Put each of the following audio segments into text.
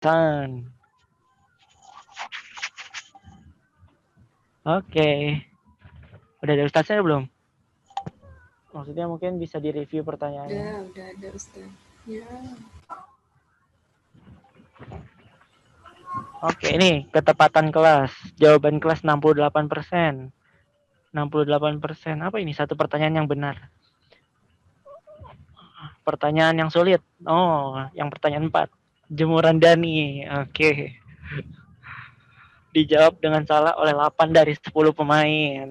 San. Oke. Udah ada Ustaznya belum? Maksudnya mungkin bisa direview pertanyaannya. Udah ada Ustaz. Ya. Oke, ini ketepatan kelas. Jawaban kelas 68%. 68%. Apa ini? Satu pertanyaan yang benar. Pertanyaan yang sulit. Oh, yang pertanyaan 4. Jemuran Dani. Oke. Dijawab dengan salah oleh 8 dari 10 pemain.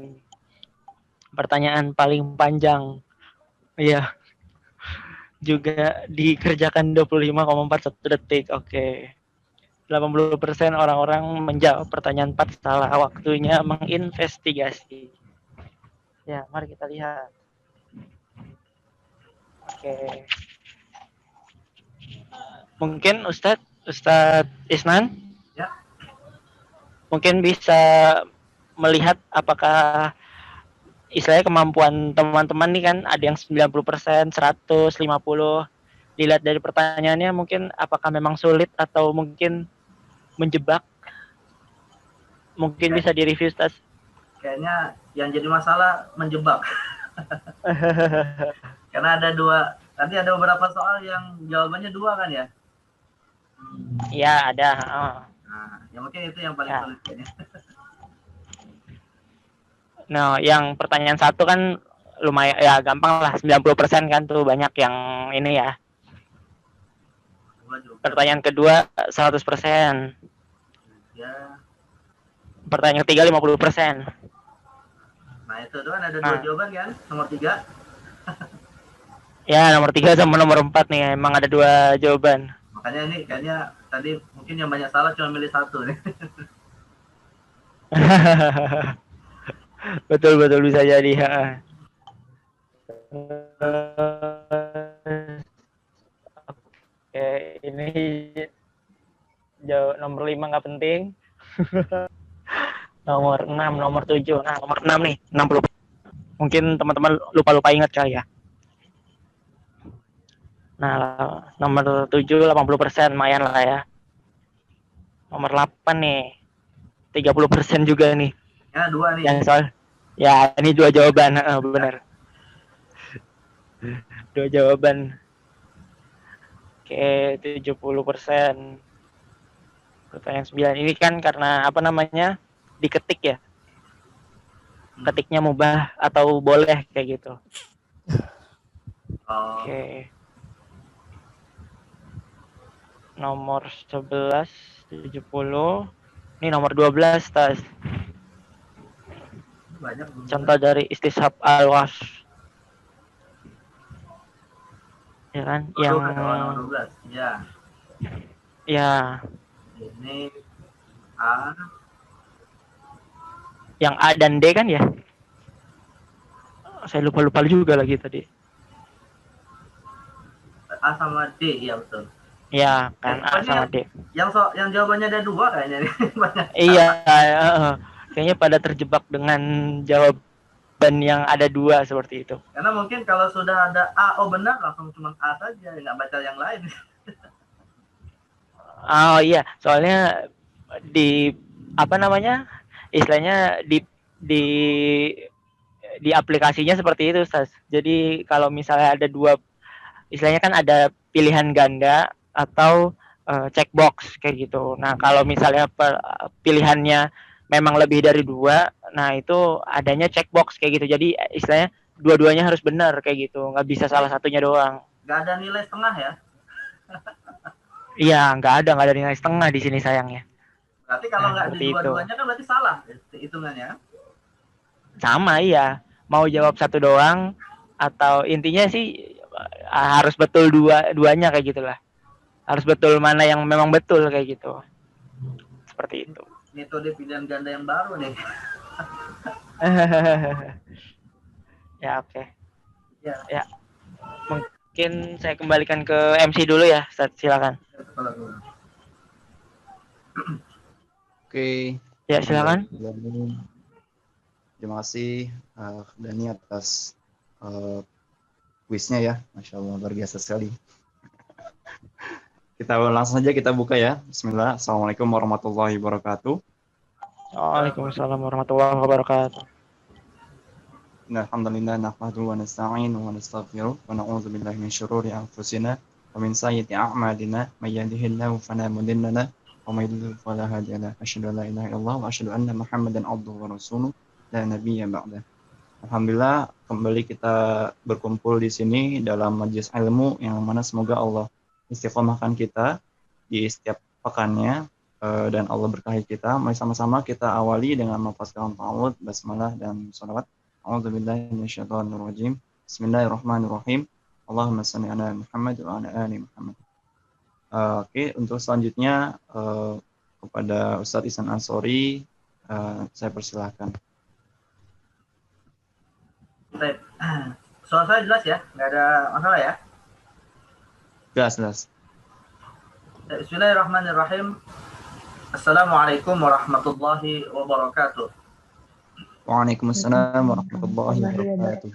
Pertanyaan paling panjang. Iya. Juga dikerjakan 25,41 detik. Oke. 80% orang-orang menjawab pertanyaan 4 salah. Waktunya menginvestigasi. Ya, mari kita lihat. Oke. Mungkin Ustadz Isnan Ya. mungkin bisa melihat apakah istilahnya kemampuan teman-teman nih kan ada yang 90%, 150. Dilihat dari pertanyaannya mungkin apakah memang sulit atau mungkin menjebak. Mungkin bisa direview Ustaz. Kayaknya yang jadi masalah menjebak. Karena ada tadi ada beberapa soal yang jawabannya 2 kan ya? Iya, ada. Oh. Nah, ya mungkin itu yang paling sulit kayaknya. Nah, yang pertanyaan 1 kan lumayan ya gampang lah, 90% kan tuh banyak yang ini ya. Pertanyaan kedua 100%. Ya. Pertanyaan ketiga 50%. Nah, itu kan ada 2 jawaban kan? Nomor 3. Ya, nomor 3 sama nomor 4 nih, emang ada 2 jawaban. Makanya ini kayaknya tadi mungkin yang banyak salah cuma milih 1 nih. betul bisa jadi. Oke, ini nomor 5 nggak penting. Nomor 6, nomor 7. Nah, nomor 6 nih, 60. Mungkin teman-teman lupa ingat kali ya. Nah, nomor 7 80%, lumayan lah ya. Nomor 8 nih, 30% juga nih. Ya, 2 nih. Yang soal ya ini 2 jawaban, benar. 2 jawaban. Oke, 70%. Pertanyaan 9 ini kan karena apa namanya? Diketik ya. Ketiknya mubah atau boleh kayak gitu. Oke. Nomor 11 70. Ini nomor 12 Tas. Banyak. Contoh dari Istishab al-Wash. Ya kan? Yang nomor 12. Ya. Ya. Ini A. Yang A dan D kan ya? Saya lupa juga lagi tadi. A sama D, ya betul. Ya, kan A sama D. Yang jawabannya ada 2 kayaknya nih. Iya, kayaknya pada terjebak dengan jawaban yang ada 2 seperti itu. Karena mungkin kalau sudah ada A, oh benar langsung cuma A saja, nggak baca yang lain. Oh iya, soalnya di apa namanya? Istilahnya di aplikasinya seperti itu, Ustaz. Jadi kalau misalnya ada 2, istilahnya kan ada pilihan ganda atau checkbox kayak gitu. Nah, kalau misalnya pilihannya memang lebih dari 2, nah itu adanya checkbox kayak gitu. Jadi istilahnya dua-duanya harus benar kayak gitu. Nggak bisa salah satunya doang. Nggak ada nilai setengah ya? Iya, nggak ada nilai setengah di sini sayangnya. Berarti kalau nggak di dua-duanya kan berarti salah hitungannya. Sama iya. Mau jawab satu doang atau intinya sih harus betul duanya kayak gitulah. Harus betul mana yang memang betul kayak gitu. Seperti itu. Metode pilihan ganda yang baru nih. Ya oke. Ya. Mungkin saya kembalikan ke MC dulu ya, Ustaz, silakan. Oke. Ya silakan. Terima kasih Dani atas kuisnya ya, Masya Allah luar biasa sekali. Kita langsung saja kita buka ya. Bismillah. Assalamualaikum warahmatullahi wabarakatuh. Waalaikumsalam warahmatullahi wabarakatuh. Alhamdulillah nahmaduhu wa nasta'inu wa nastaghfiruh wa na'udzu billahi min syururi anfusina wa min sayyiati a'malina may yahdihillahu fala mudilla lahu wa may yudlil fala hadiya lahu. Asyhadu an la ilaha illallah wa asyhadu anna Muhammadan abduhu wa rasuluh la nabiyya ba'da. Alhamdulillah kembali kita berkumpul di sini dalam majelis ilmu yang mana semoga Allah istiqomahkan kita di setiap pekannya dan Allah berkahi kita. Mari sama-sama kita awali dengan melafazkan ta'awudz, basmalah dan shalawat. A'udzubillahi minasyaitonir rajim. Bismillahirrahmanirrahim. Allahumma shalli ala Muhammad wa ala ali Muhammad. Oke, untuk selanjutnya kepada Ustadz Ihsan Ansori saya persilahkan. Baik. Soal saya jelas ya, nggak ada masalah ya. Jelas. Bismillahirrahmanirrahim. Assalamualaikum warahmatullahi wabarakatuh. Waalaikumsalam warahmatullahi wabarakatuh.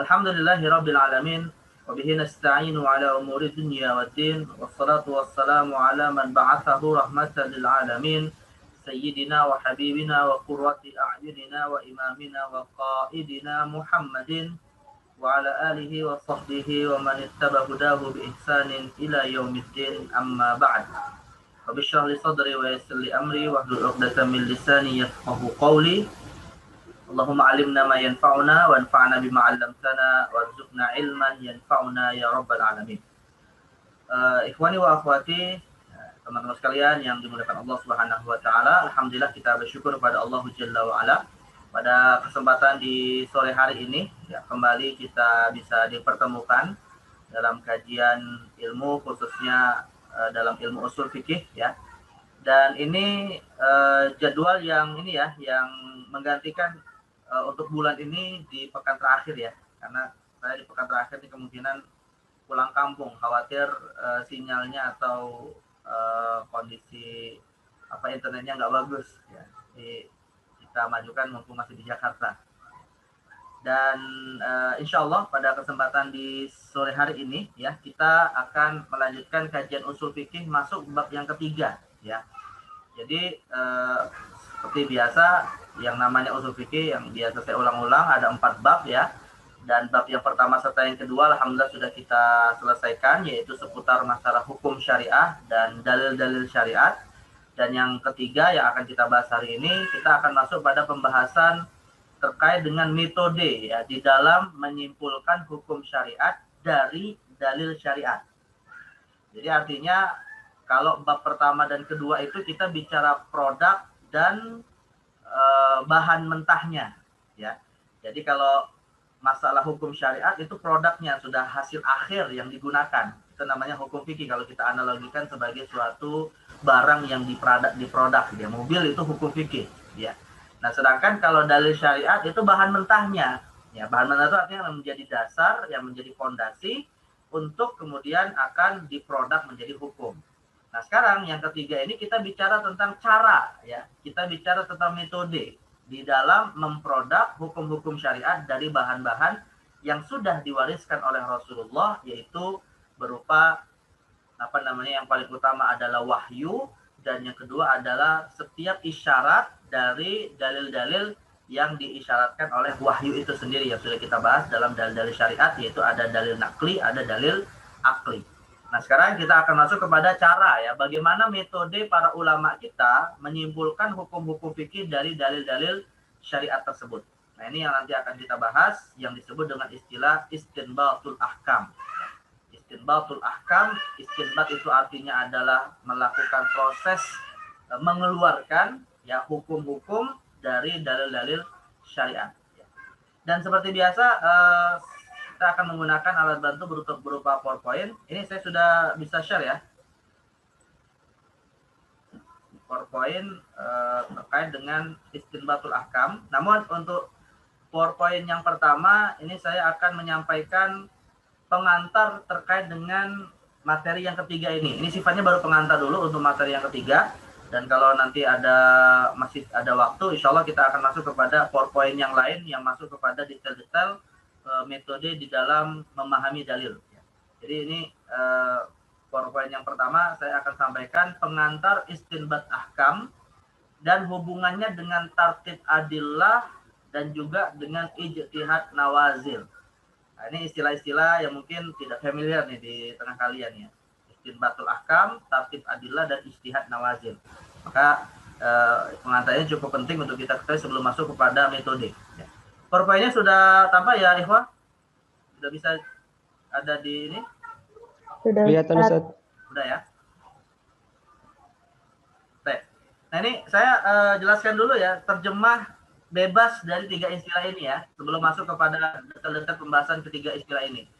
Alhamdulillahi rabbil alamin wa bihi nasta'inu ala umuri dunya waddin wassalatu wassalamu ala man ba'athahu rahmatan lil alamin sayyidina wa habibina wa qurrati a'yunina wa imamina wa qaidina Muhammadin wa ala alihi wa sahbihi wa man ittaba hudahu bi ihsanin ila yaumiddin amma ba'd. Rabbi shrah li sadri wa yassir li amri wahlul 'uqdatam min lisani yafqahu qawli. Allahumma 'allimna ma yanfa'una wa anfa'na bima 'allamtana warzuqna ilman yanfa'una ya rabbal alamin. Ikhwani wa akhwati, teman-teman sekalian yang dimuliakan Allah Subhanahu wa taala, alhamdulillah kita bersyukur pada Allah Jalla wa ala pada kesempatan di sore hari ini ya, kembali kita bisa dipertemukan dalam kajian ilmu khususnya dalam ilmu usul fikih ya. Dan ini jadwal yang ini ya, yang menggantikan untuk bulan ini di pekan terakhir ya. Karena saya di pekan terakhir ini kemungkinan pulang kampung, khawatir sinyalnya atau kondisi internetnya nggak bagus ya. Jadi kita majukan mumpung masih di Jakarta. Dan insya Allah pada kesempatan di sore hari ini ya, kita akan melanjutkan kajian usul fikih masuk bab yang ketiga ya. Jadi seperti biasa yang namanya usul fikih yang biasa saya ulang-ulang ada 4 bab ya. Dan bab yang pertama serta yang kedua alhamdulillah sudah kita selesaikan, yaitu seputar masalah hukum syariah dan dalil-dalil syariat. Dan yang ketiga yang akan kita bahas hari ini, kita akan masuk pada pembahasan terkait dengan metode ya di dalam menyimpulkan hukum syariat dari dalil syariat. Jadi artinya kalau bab pertama dan kedua itu kita bicara produk dan bahan mentahnya ya. Jadi kalau masalah hukum syariat itu produknya sudah hasil akhir yang digunakan. Itu namanya hukum fikih kalau kita analogikan sebagai suatu barang yang diproduk ya. Mobil itu hukum fikih ya. Nah, sedangkan kalau dalil syariat itu bahan mentahnya. Ya, bahan mentah itu artinya yang menjadi dasar, yang menjadi fondasi untuk kemudian akan diproduk menjadi hukum. Nah, sekarang yang ketiga ini kita bicara tentang cara ya. Kita bicara tentang metode di dalam memproduk hukum-hukum syariat dari bahan-bahan yang sudah diwariskan oleh Rasulullah, yaitu berupa yang paling utama adalah wahyu, dan yang kedua adalah setiap isyarat dari dalil-dalil yang diisyaratkan oleh wahyu itu sendiri yang sudah kita bahas dalam dalil-dalil syariat, yaitu ada dalil nakli, ada dalil akli. Nah, sekarang kita akan masuk kepada cara ya, bagaimana metode para ulama kita menyimpulkan hukum-hukum fikih dari dalil-dalil syariat tersebut. Nah, ini yang nanti akan kita bahas yang disebut dengan istilah istinbatul ahkam. Istinbatul ahkam, istinbat itu artinya adalah melakukan proses mengeluarkan ya hukum-hukum dari dalil-dalil syariat. Dan seperti biasa kita akan menggunakan alat bantu berupa PowerPoint. Ini saya sudah bisa share ya. PowerPoint terkait dengan istinbatul ahkam. Namun untuk PowerPoint yang pertama ini saya akan menyampaikan pengantar terkait dengan materi yang ketiga ini. Ini sifatnya baru pengantar dulu untuk materi yang ketiga. Dan kalau nanti masih ada waktu, insya Allah kita akan masuk kepada PowerPoint yang lain yang masuk kepada detail-detail metode di dalam memahami dalil. Jadi ini Poin yang pertama saya akan sampaikan pengantar istinbat ahkam dan hubungannya dengan tartib adillah dan juga dengan ijtihad nawazil. Nah, ini istilah-istilah yang mungkin tidak familiar nih di tengah kalian ya. Istinbatul ahkam, tartib adillah, dan ijtihad nawazil. Maka pengantarnya cukup penting untuk kita ketahui sebelum masuk kepada metode. Ya. PowerPoint-nya sudah tampak ya, Ikhwah? Sudah bisa ada di ini? Sudah. Kelihatan Ustaz. Sudah ya? Baik. Nah ini saya jelaskan dulu ya, terjemah bebas dari tiga istilah ini ya, sebelum masuk kepada detail-detail pembahasan ketiga istilah ini.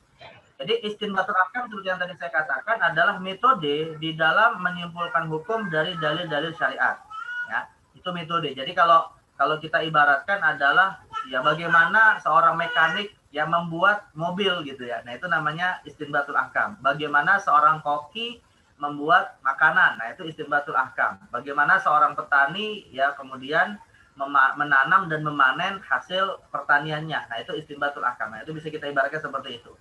Jadi istinbatul ahkam seperti yang tadi saya katakan adalah metode di dalam menyimpulkan hukum dari dalil-dalil syariat. Ya, itu metode. Jadi kalau kita ibaratkan adalah ya bagaimana seorang mekanik yang membuat mobil gitu ya. Nah, itu namanya istinbatul ahkam. Bagaimana seorang koki membuat makanan. Nah, itu istinbatul ahkam. Bagaimana seorang petani ya kemudian menanam dan memanen hasil pertaniannya. Nah, itu istinbatul ahkam. Nah, itu bisa kita ibaratkan seperti itu.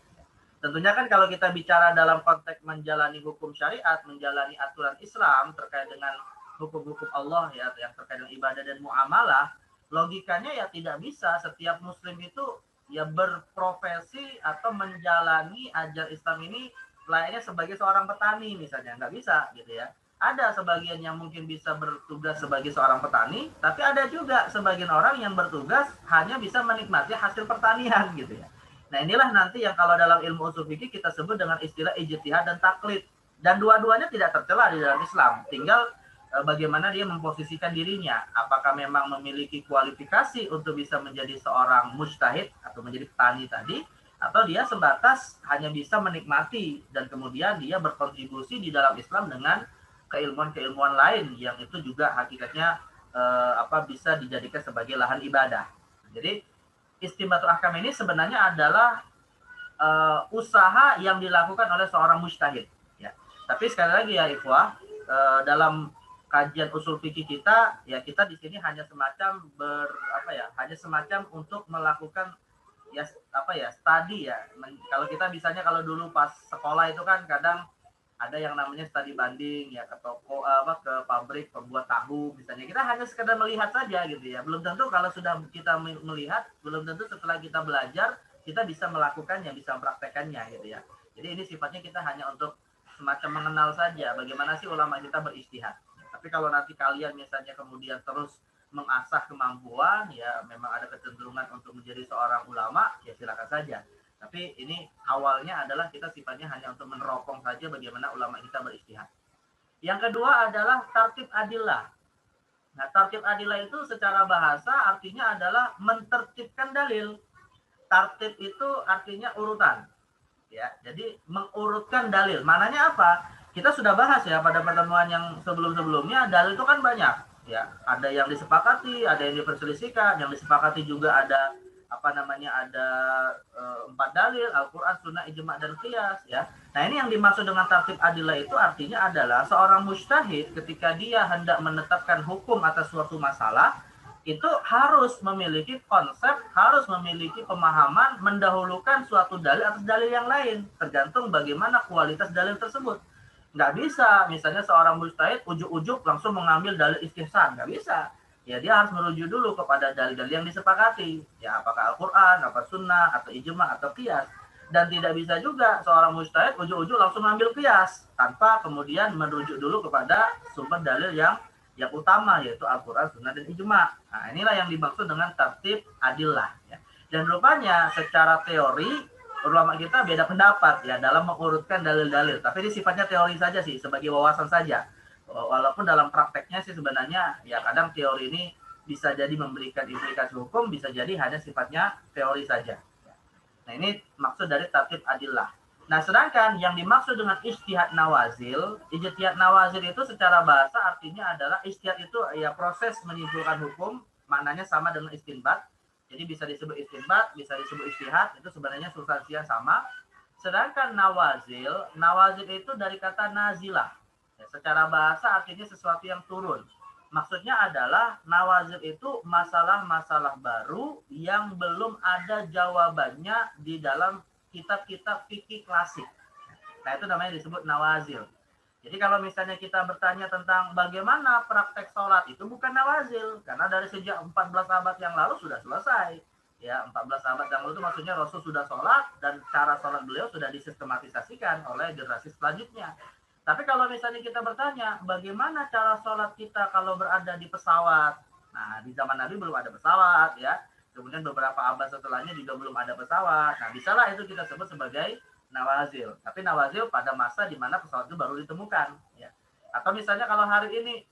Tentunya kan kalau kita bicara dalam konteks menjalani hukum syariat, menjalani aturan Islam terkait dengan hukum-hukum Allah ya yang terkait dengan ibadah dan muamalah, logikanya ya tidak bisa setiap muslim itu ya berprofesi atau menjalani ajar Islam ini layaknya sebagai seorang petani misalnya, nggak bisa gitu ya. Ada sebagian yang mungkin bisa bertugas sebagai seorang petani, tapi ada juga sebagian orang yang bertugas hanya bisa menikmati hasil pertanian gitu ya. Nah inilah nanti yang kalau dalam ilmu usul fikih kita sebut dengan istilah ijtihad dan taklid. Dan dua-duanya tidak tercela di dalam Islam. Tinggal bagaimana dia memposisikan dirinya. Apakah memang memiliki kualifikasi untuk bisa menjadi seorang mujtahid atau menjadi petani tadi. Atau dia sebatas hanya bisa menikmati dan kemudian dia berkontribusi di dalam Islam dengan keilmuan-keilmuan lain yang itu juga hakikatnya bisa dijadikan sebagai lahan ibadah. Jadi istinbatul ahkam ini sebenarnya adalah usaha yang dilakukan oleh seorang mujtahid. Ya. Tapi sekali lagi ya Ikhwah, dalam kajian usul fikih kita, ya kita di sini hanya semacam hanya semacam untuk melakukan studi ya. Kalau kita misalnya kalau dulu pas sekolah itu kan kadang ada yang namanya studi banding ya ke toko ke pabrik pembuat tahu misalnya, kita hanya sekedar melihat saja gitu ya, belum tentu kalau sudah kita melihat belum tentu setelah kita belajar kita bisa melakukannya, bisa mempraktekannya gitu ya. Jadi ini sifatnya kita hanya untuk semacam mengenal saja bagaimana sih ulama kita beristihad. Tapi kalau nanti kalian misalnya kemudian terus mengasah kemampuan ya memang ada kecenderungan untuk menjadi seorang ulama ya silakan saja. Tapi ini awalnya adalah kita sifatnya hanya untuk meneropong saja bagaimana ulama kita beristihad. Yang kedua adalah tartib adillah. Nah, tartib adillah itu secara bahasa artinya adalah mentertibkan dalil. Tartib itu artinya urutan. Ya, jadi mengurutkan dalil. Maknanya apa? Kita sudah bahas ya pada pertemuan yang sebelum-sebelumnya, dalil itu kan banyak. Ya, ada yang disepakati, ada yang diperselisihkan, yang disepakati juga ada ada 4 dalil, Al-Quran, Sunnah, Ijma' dan Qiyas ya. Nah ini yang dimaksud dengan tartib adillah itu artinya adalah seorang mujtahid ketika dia hendak menetapkan hukum atas suatu masalah itu harus memiliki konsep, harus memiliki pemahaman mendahulukan suatu dalil atas dalil yang lain tergantung bagaimana kualitas dalil tersebut. Nggak bisa misalnya seorang mujtahid ujuk-ujuk langsung mengambil dalil istihsan, nggak bisa. Ya dia harus merujuk dulu kepada dalil-dalil yang disepakati. Ya apakah Al-Quran, apa Sunnah, atau Ijma' atau Qiyas. Dan tidak bisa juga seorang mujtahid ujuk-ujuk langsung mengambil Qiyas tanpa kemudian merujuk dulu kepada sumber dalil yang utama yaitu Al-Quran, Sunnah, dan Ijma'. Nah inilah yang dimaksud dengan tartib adillah. Ya. Dan rupanya secara teori ulama kita beda pendapat ya dalam mengurutkan dalil-dalil. Tapi ini sifatnya teori saja sih, sebagai wawasan saja. Walaupun dalam prakteknya sih sebenarnya ya kadang teori ini bisa jadi memberikan implikasi hukum, bisa jadi hanya sifatnya teori saja. Nah ini maksud dari tartib adillah. Nah sedangkan yang dimaksud dengan ijtihad nawazil itu secara bahasa artinya adalah ijtihad itu ya proses menyimpulkan hukum, maknanya sama dengan istinbat. Jadi bisa disebut istinbat, bisa disebut ijtihad, itu sebenarnya substansinya sama. Sedangkan nawazil itu dari kata nazilah. Secara bahasa artinya sesuatu yang turun. Maksudnya adalah nawazil itu masalah-masalah baru yang belum ada jawabannya di dalam kitab-kitab fikih klasik. Nah, itu namanya disebut nawazil. Jadi kalau misalnya kita bertanya tentang bagaimana praktek sholat, itu bukan nawazil. Karena dari sejak 14 abad yang lalu sudah selesai. Ya, 14 abad yang lalu itu maksudnya Rasul sudah sholat dan cara sholat beliau sudah disistematisasikan oleh generasi selanjutnya. Tapi kalau misalnya kita bertanya, bagaimana cara sholat kita kalau berada di pesawat? Nah, di zaman Nabi belum ada pesawat ya. Kemudian beberapa abad setelahnya juga belum ada pesawat. Nah, bisalah itu kita sebut sebagai nawazil. Tapi nawazil pada masa di mana pesawat itu baru ditemukan. Ya. Atau misalnya kalau hari ini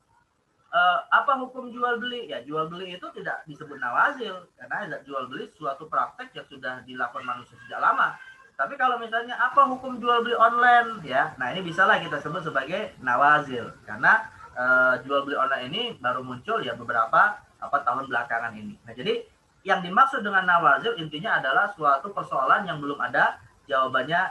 apa hukum jual beli? Ya, jual beli itu tidak disebut nawazil karena jual beli suatu praktek yang sudah dilakukan manusia sejak lama. Tapi kalau misalnya apa hukum jual beli online? Ya, nah ini bisalah kita sebut sebagai nawazil karena jual beli online ini baru muncul ya beberapa tahun belakangan ini. Nah, jadi yang dimaksud dengan nawazil intinya adalah suatu persoalan yang belum ada jawabannya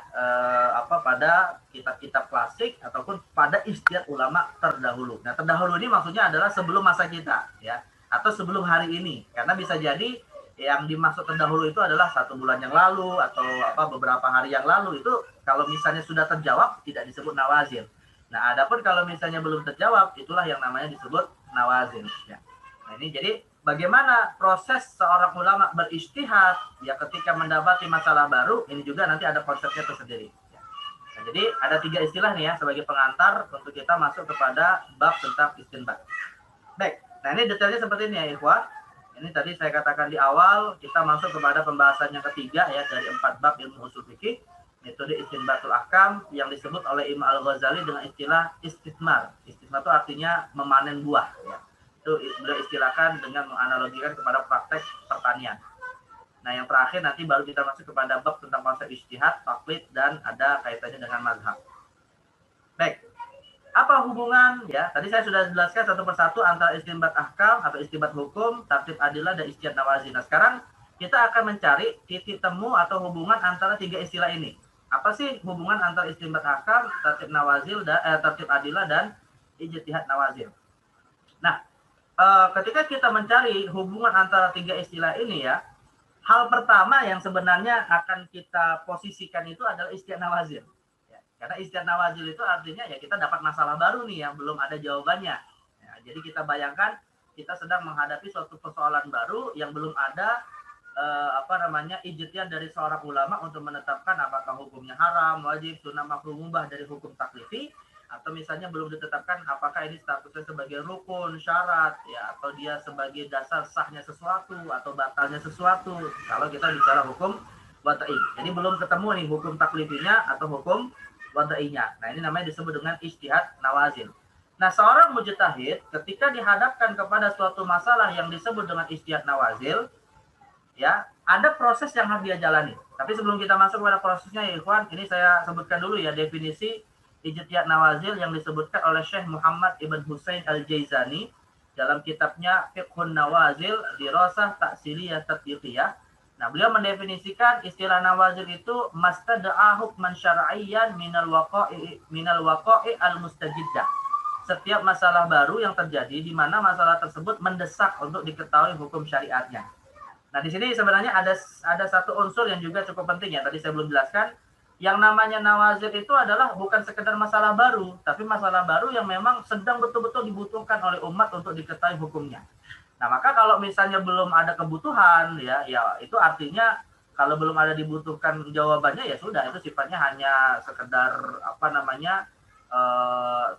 pada kitab-kitab klasik ataupun pada ijtihad ulama terdahulu. Nah, terdahulu ini maksudnya adalah sebelum masa kita ya atau sebelum hari ini. Karena bisa jadi yang dimaksud terdahulu itu adalah 1 bulan yang lalu atau beberapa hari yang lalu. Itu kalau misalnya sudah terjawab tidak disebut nawazil. Nah, adapun kalau misalnya belum terjawab itulah yang namanya disebut nawazil ya. Nah, ini jadi bagaimana proses seorang ulama berijtihad ya ketika mendapati masalah baru, ini juga nanti ada konsepnya tersendiri. Nah, jadi ada 3 istilah nih ya sebagai pengantar untuk kita masuk kepada bab tentang istinbat. Baik, nah ini detailnya seperti ini ya ikhwah. Ini tadi saya katakan di awal, kita masuk kepada pembahasan yang ketiga ya dari 4 bab ilmu usul fikih, metode istinbatul ahkam yang disebut oleh Imam Al-Ghazali dengan istilah istithmar. Istithmar itu artinya memanen buah ya. Itu beliau istilahkan dengan menganalogikan kepada praktek pertanian. Nah, yang terakhir nanti baru kita masuk kepada bab tentang konsep ijtihad, taklid, dan ada kaitannya dengan mazhab. Baik, apa hubungan ya? Tadi saya sudah jelaskan satu persatu antara istinbat ahkam atau istinbat hukum, tartib adilah, dan ijtihad nawazil. Nah, sekarang kita akan mencari titik temu atau hubungan antara 3 istilah ini. Apa sih hubungan antara istinbat ahkam, tartib nawazil, dan tartib adilah, dan ijtihad nawazil? Nah, ketika kita mencari hubungan antara 3 istilah ini ya, hal pertama yang sebenarnya akan kita posisikan itu adalah ijtihad nawazil. Ya, karena ijtihad nawazil itu artinya ya kita dapat masalah baru nih yang belum ada jawabannya. Ya, jadi kita bayangkan kita sedang menghadapi suatu persoalan baru yang belum ada ijtihad dari seorang ulama untuk menetapkan apakah hukumnya haram, wajib, sunnah, makruh, mubah dari hukum taklifi, atau misalnya belum ditetapkan apakah ini statusnya sebagai rukun, syarat, ya, atau dia sebagai dasar sahnya sesuatu atau batalnya sesuatu. Kalau kita bicara hukum wadai, jadi belum ketemu nih hukum taklifinya atau hukum wadainya. Nah, ini namanya disebut dengan ijtihad nawazil. Nah, seorang mujtahid ketika dihadapkan kepada suatu masalah yang disebut dengan ijtihad nawazil, ya, ada proses yang harus dia jalani. Tapi sebelum kita masuk pada prosesnya ya ikhwan, ini saya sebutkan dulu ya definisi ijtihad nawazil yang disebutkan oleh Syekh Muhammad Ibn Husain Al-Jaizani dalam kitabnya Fiqhun Nawazil Dirasah Ta'siliyah Tatbiqiyah. Nah, beliau mendefinisikan istilah nawazil itu mastada'a hukman syar'iyyan minal waqa'i al-mustajiddah. Setiap masalah baru yang terjadi di mana masalah tersebut mendesak untuk diketahui hukum syariatnya. Nah, di sini sebenarnya ada satu unsur yang juga cukup penting ya, tadi saya belum jelaskan. Yang namanya nawazil itu adalah bukan sekedar masalah baru, tapi masalah baru yang memang sedang betul-betul dibutuhkan oleh umat untuk diketahui hukumnya. Nah, maka kalau misalnya belum ada kebutuhan, ya itu artinya kalau belum ada dibutuhkan jawabannya ya sudah, itu sifatnya hanya sekedar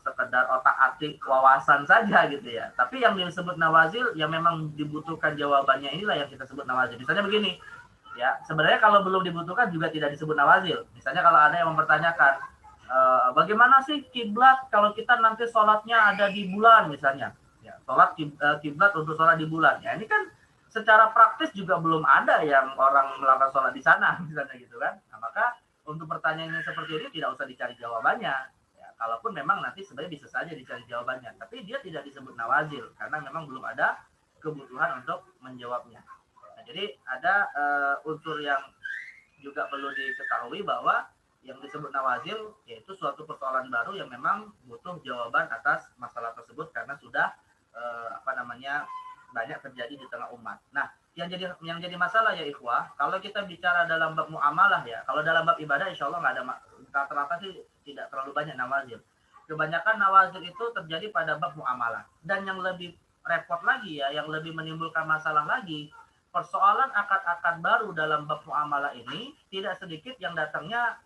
sekedar otak-atik wawasan saja gitu ya. Tapi yang disebut nawazil yang memang dibutuhkan jawabannya inilah yang kita sebut nawazil. Misalnya begini. Ya, sebenarnya kalau belum dibutuhkan juga tidak disebut nawazil. Misalnya kalau ada yang mempertanyakan, bagaimana sih kiblat kalau kita nanti sholatnya ada di bulan misalnya, ya, sholat kiblat untuk sholat di bulan. Ya, ini kan secara praktis juga belum ada yang orang melakukan sholat di sana, misalnya gitu kan. Nah, maka untuk pertanyaannya seperti ini tidak usah dicari jawabannya. Ya, kalaupun memang nanti sebenarnya bisa saja dicari jawabannya, tapi dia tidak disebut nawazil karena memang belum ada kebutuhan untuk menjawabnya. Jadi ada unsur yang juga perlu diketahui bahwa yang disebut nawazil yaitu suatu persoalan baru yang memang butuh jawaban atas masalah tersebut karena sudah banyak terjadi di tengah umat. Nah, yang jadi masalah ya ikhwah, kalau kita bicara dalam bab muamalah ya, kalau dalam bab ibadah insya Allah nggak ada rata-rata sih tidak terlalu banyak nawazil. Kebanyakan nawazil itu terjadi pada bab muamalah. Dan yang lebih repot lagi ya, yang lebih menimbulkan masalah lagi, persoalan akad-akad baru dalam bab muamalah ini tidak sedikit yang datangnya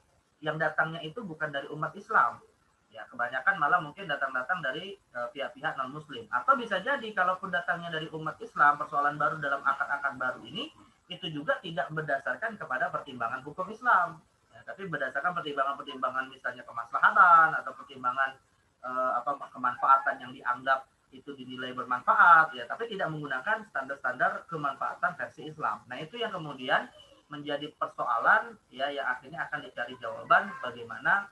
itu bukan dari umat Islam. Ya, kebanyakan malah mungkin datang dari pihak-pihak non-muslim. Atau bisa jadi kalaupun datangnya dari umat Islam, persoalan baru dalam akad-akad baru ini itu juga tidak berdasarkan kepada pertimbangan hukum Islam. Ya, tapi berdasarkan pertimbangan-pertimbangan misalnya kemaslahatan atau pertimbangan kemanfaatan yang dianggap itu dinilai bermanfaat, ya, tapi tidak menggunakan standar-standar kemanfaatan versi Islam. Nah, itu yang kemudian menjadi persoalan ya yang akhirnya akan dicari jawaban bagaimana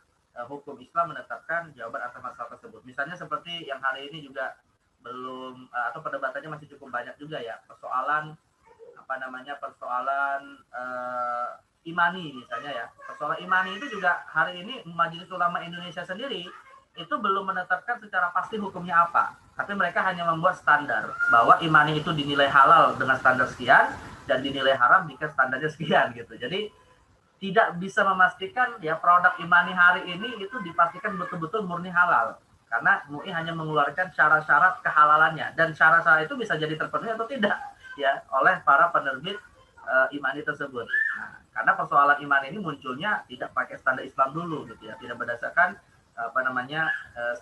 hukum Islam menetapkan jawaban atas masalah tersebut. Misalnya seperti yang hari ini juga belum atau perdebatannya masih cukup banyak juga ya, persoalan imani misalnya ya. Persoalan imani itu juga hari ini Majelis Ulama Indonesia sendiri itu belum menetapkan secara pasti hukumnya apa. Tapi mereka hanya membuat standar bahwa imani itu dinilai halal dengan standar sekian dan dinilai haram jika standarnya sekian gitu. Jadi tidak bisa memastikan ya produk imani hari ini itu dipastikan betul-betul murni halal. Karena MUI hanya mengeluarkan syarat-syarat kehalalannya dan syarat-syarat itu bisa jadi terpenuhi atau tidak ya oleh para penerbit imani tersebut. Nah, karena persoalan imani ini munculnya tidak pakai standar Islam dulu gitu ya, tidak berdasarkan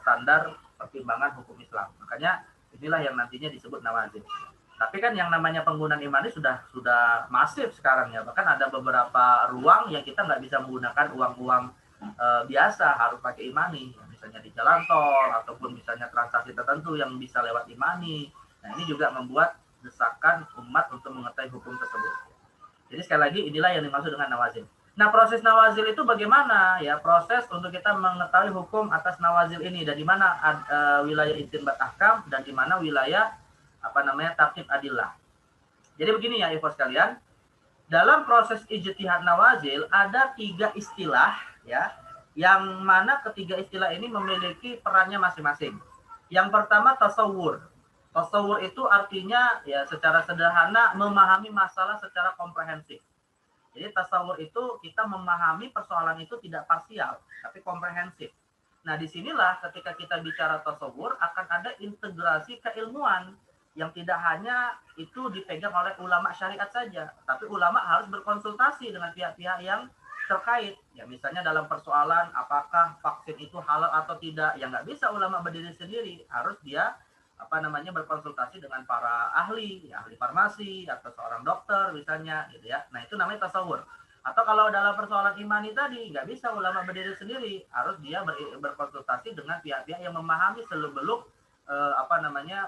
standar pertimbangan hukum Islam. Makanya inilah yang nantinya disebut nawazil. Tapi kan yang namanya penggunaan imani sudah masif sekarang ya. Bahkan ada beberapa ruang yang kita nggak bisa menggunakan uang biasa, harus pakai imani. Misalnya di jalan tol ataupun misalnya transaksi tertentu yang bisa lewat imani. Nah, ini juga membuat desakan umat untuk mengetahui hukum tersebut. Jadi sekali lagi inilah yang dimaksud dengan nawazil. Nah, proses nawazil itu bagaimana ya? Proses untuk kita mengetahui hukum atas nawazil ini dan di mana wilayah istinbat ahkam dan di mana wilayah tartib adillah. Jadi begini ya ikhwas sekalian, dalam proses ijtihad nawazil ada 3 istilah ya, yang mana ketiga istilah ini memiliki perannya masing-masing. Yang pertama tasawwur. Tasawwur itu artinya ya secara sederhana memahami masalah secara komprehensif. Jadi tasawwur itu kita memahami persoalan itu tidak parsial, tapi komprehensif. Nah, disinilah ketika kita bicara tasawwur akan ada integrasi keilmuan yang tidak hanya itu dipegang oleh ulama syariat saja, tapi ulama harus berkonsultasi dengan pihak-pihak yang terkait. Ya, misalnya dalam persoalan apakah vaksin itu halal atau tidak, ya nggak bisa ulama berdiri sendiri, harus dia berkonsultasi dengan para ahli, ya, ahli farmasi atau seorang dokter misalnya, gitu ya. Nah, itu namanya tasawur. Atau kalau dalam persoalan imani tadi, nggak bisa ulama berdiri sendiri, harus dia berkonsultasi dengan pihak-pihak yang memahami seluk-beluk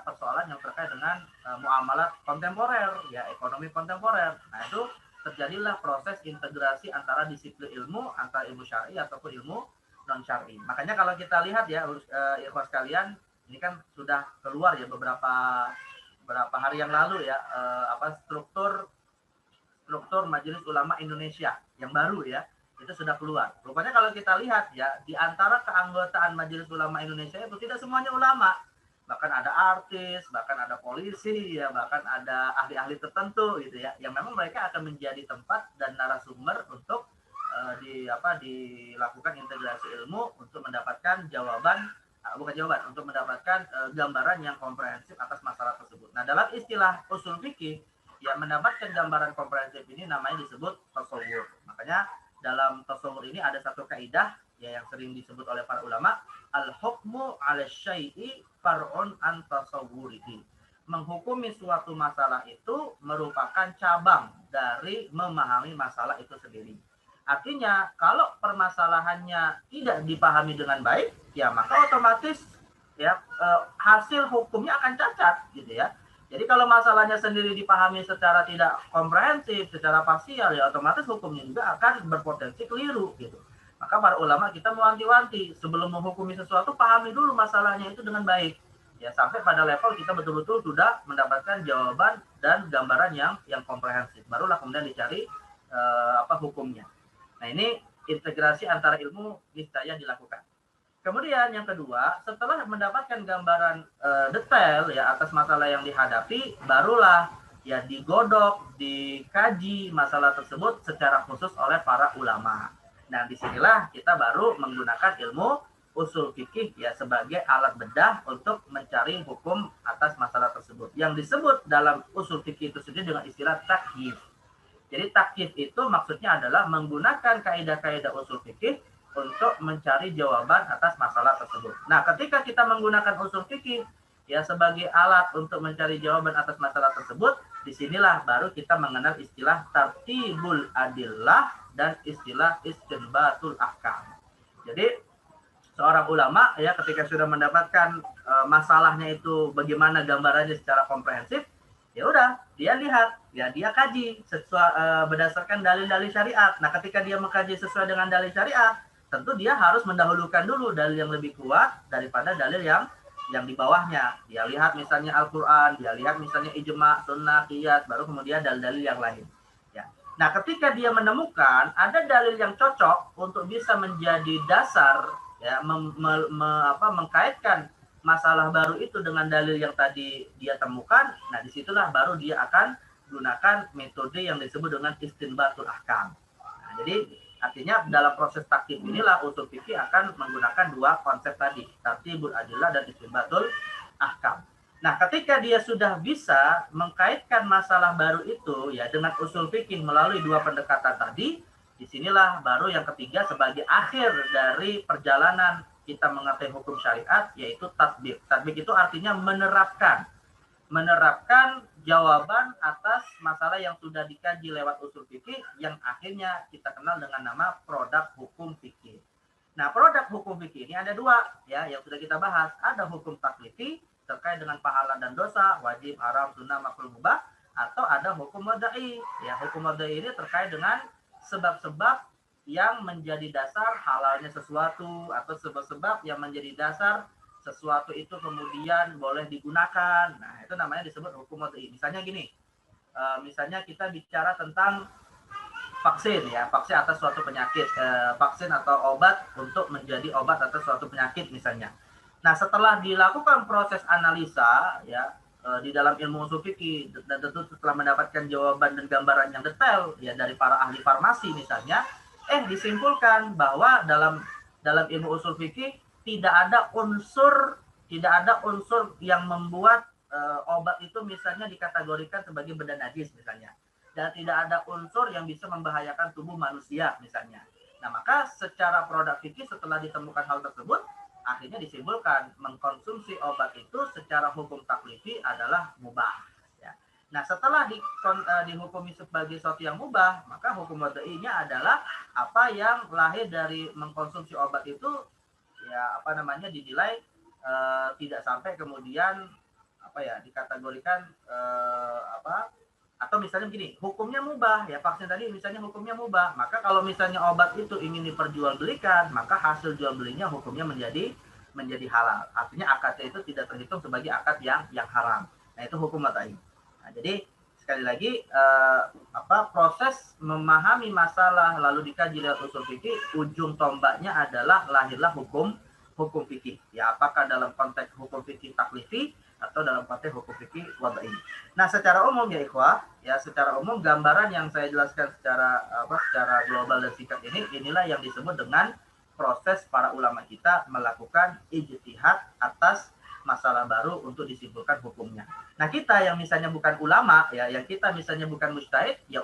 persoalan yang terkait dengan muamalah kontemporer, ya, ekonomi kontemporer. Nah, itu terjadilah proses integrasi antara disiplin ilmu, antara ilmu syar'i ataupun ilmu non syar'i. Makanya kalau kita lihat ya, ikhwas sekalian, ini kan sudah keluar ya beberapa hari yang lalu ya, struktur Majelis Ulama Indonesia yang baru ya, itu sudah keluar. Rupanya kalau kita lihat ya, di antara keanggotaan Majelis Ulama Indonesia itu tidak semuanya ulama. Bahkan ada artis, bahkan ada polisi, ya, bahkan ada ahli-ahli tertentu gitu ya, yang memang mereka akan menjadi tempat dan narasumber untuk dilakukan integrasi ilmu untuk mendapatkan untuk mendapatkan gambaran yang komprehensif atas masalah tersebut. Nah, dalam istilah usul fikih, ya, mendapatkan gambaran komprehensif ini namanya disebut tasawwur. Makanya dalam tasawwur ini ada satu kaidah ya yang sering disebut oleh para ulama, al-hukmu 'ala syai'i far'un an tasawwurihi. Menghukumi suatu masalah itu merupakan cabang dari memahami masalah itu sendiri. Artinya, kalau permasalahannya tidak dipahami dengan baik, ya maka otomatis ya hasil hukumnya akan cacat gitu ya. Jadi kalau masalahnya sendiri dipahami secara tidak komprehensif, secara parsial, ya otomatis hukumnya juga akan berpotensi keliru gitu. Maka para ulama kita mewanti-wanti, sebelum menghukumi sesuatu pahami dulu masalahnya itu dengan baik. Ya, sampai pada level kita betul-betul sudah mendapatkan jawaban dan gambaran yang komprehensif. Barulah kemudian dicari hukumnya. Nah, ini integrasi antara ilmu niscaya dilakukan. Kemudian yang kedua, setelah mendapatkan gambaran detail ya atas masalah yang dihadapi, barulah ya digodok, dikaji masalah tersebut secara khusus oleh para ulama. Nah, disinilah kita baru menggunakan ilmu usul fikih ya sebagai alat bedah untuk mencari hukum atas masalah tersebut. Yang disebut dalam usul fikih itu sendiri dengan istilah takyif. Jadi takyif itu maksudnya adalah menggunakan kaidah-kaidah usul fikih untuk mencari jawaban atas masalah tersebut. Nah, ketika kita menggunakan usul fikih ya sebagai alat untuk mencari jawaban atas masalah tersebut, disinilah baru kita mengenal istilah tartibul adillah dan istilah istinbatul ahkam. Jadi seorang ulama ya ketika sudah mendapatkan masalahnya itu bagaimana gambarannya secara komprehensif, ya udah dia lihat, ya dia kaji sesuai berdasarkan dalil-dalil syariat. Nah, ketika dia mengkaji sesuai dengan dalil syariat, tentu dia harus mendahulukan dulu dalil yang lebih kuat daripada dalil yang di bawahnya. Dia lihat misalnya Al-Qur'an, dia lihat misalnya ijma, sunnah, qiyas, baru kemudian dalil-dalil yang lain. Ya. Nah, ketika dia menemukan ada dalil yang cocok untuk bisa menjadi dasar ya mengkaitkan masalah baru itu dengan dalil yang tadi dia temukan, nah disitulah baru dia akan gunakan metode yang disebut dengan istinbatul ahkam. Nah, jadi artinya dalam proses takyif inilah usul fikih akan menggunakan dua konsep tadi, tartibul adillah dan istinbatul ahkam. Nah, ketika dia sudah bisa mengkaitkan masalah baru itu ya dengan usul fikih melalui dua pendekatan tadi, disinilah baru yang ketiga sebagai akhir dari perjalanan kita mengerti hukum syariat, yaitu tatbik. Tatbik itu artinya menerapkan jawaban atas masalah yang sudah dikaji lewat usul fikih yang akhirnya kita kenal dengan nama produk hukum fikih. Nah, produk hukum fikih ini ada dua ya yang sudah kita bahas. Ada hukum taklifi terkait dengan pahala dan dosa, wajib, haram, sunnah, makruh, mubah, atau ada hukum wadai. Ya, hukum wadai ini terkait dengan sebab-sebab yang menjadi dasar halalnya sesuatu atau sebab-sebab yang menjadi dasar sesuatu itu kemudian boleh digunakan. Nah, itu namanya disebut hukum wadai. Misalnya gini, misalnya kita bicara tentang vaksin ya, vaksin atas suatu penyakit, vaksin atau obat untuk menjadi obat atas suatu penyakit misalnya. Nah, setelah dilakukan proses analisa ya di dalam ilmu usul fikih dan tentu setelah mendapatkan jawaban dan gambaran yang detail ya dari para ahli farmasi misalnya, disimpulkan bahwa dalam ilmu usul fikih tidak ada unsur yang membuat obat itu misalnya dikategorikan sebagai benda najis misalnya, dan tidak ada unsur yang bisa membahayakan tubuh manusia misalnya. Nah, maka secara produk fikih setelah ditemukan hal tersebut, akhirnya disimpulkan mengkonsumsi obat itu secara hukum taklifi adalah mubah. Nah, setelah dihukumi sebagai sesuatu yang mubah, maka hukum wadainya adalah apa yang lahir dari mengkonsumsi obat itu ya dinilai tidak sampai kemudian dikategorikan atau misalnya begini, hukumnya mubah ya, vaksin tadi misalnya hukumnya mubah, maka kalau misalnya obat itu ingin diperjualbelikan, maka hasil jual belinya hukumnya menjadi halal. Artinya akadnya itu tidak terhitung sebagai akad yang haram. Nah, itu hukum wadai. Nah, jadi sekali lagi proses memahami masalah lalu dikaji lewat usul fikih, ujung tombaknya adalah lahirlah hukum fikih. Ya, apakah dalam konteks hukum fikih taklifi atau dalam konteks hukum fikih wadai. Nah, secara umum ya ikhwah, ya secara umum gambaran yang saya jelaskan secara global dan singkat inilah yang disebut dengan proses para ulama kita melakukan ijtihad atas masalah baru untuk disimpulkan hukumnya. Nah, kita yang misalnya bukan ulama ya, yang kita misalnya bukan mujtahid, ya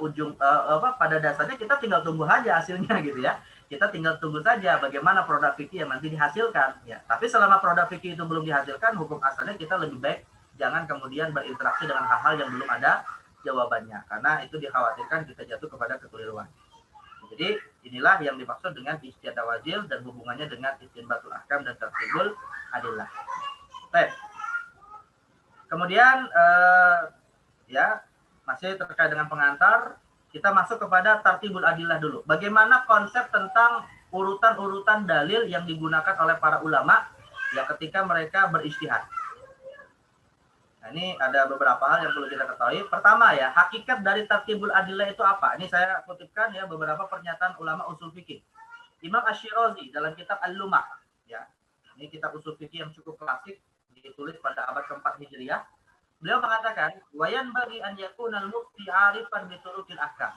pada dasarnya kita tinggal tunggu aja hasilnya gitu ya. Kita tinggal tunggu saja bagaimana produk fikih yang nanti dihasilkan ya. Tapi selama produk fikih itu belum dihasilkan, hukum asalnya kita lebih baik jangan kemudian berinteraksi dengan hal-hal yang belum ada jawabannya, karena itu dikhawatirkan kita jatuh kepada kekeliruan. Jadi inilah yang dimaksud dengan ijtihad wajil dan hubungannya dengan istinbatul ahkam dan tartibul adillah. Baik. Kemudian ya masih terkait dengan pengantar, kita masuk kepada tartibul adillah dulu. Bagaimana konsep tentang urutan-urutan dalil yang digunakan oleh para ulama ya ketika mereka berijtihad. Nah, ini ada beberapa hal yang perlu kita ketahui. Pertama ya, hakikat dari tartibul adillah itu apa? Ini saya kutipkan ya beberapa pernyataan ulama usul fikih. Imam Asy-Syirazi dalam kitab Al-Lumah ya. Ini kitab usul fikih yang cukup klasik, ditulis pada abad ke-4 Hijriah. Beliau mengatakan, "Wayan bagi an yakunal mufti 'arifan bi turuqil ahkam."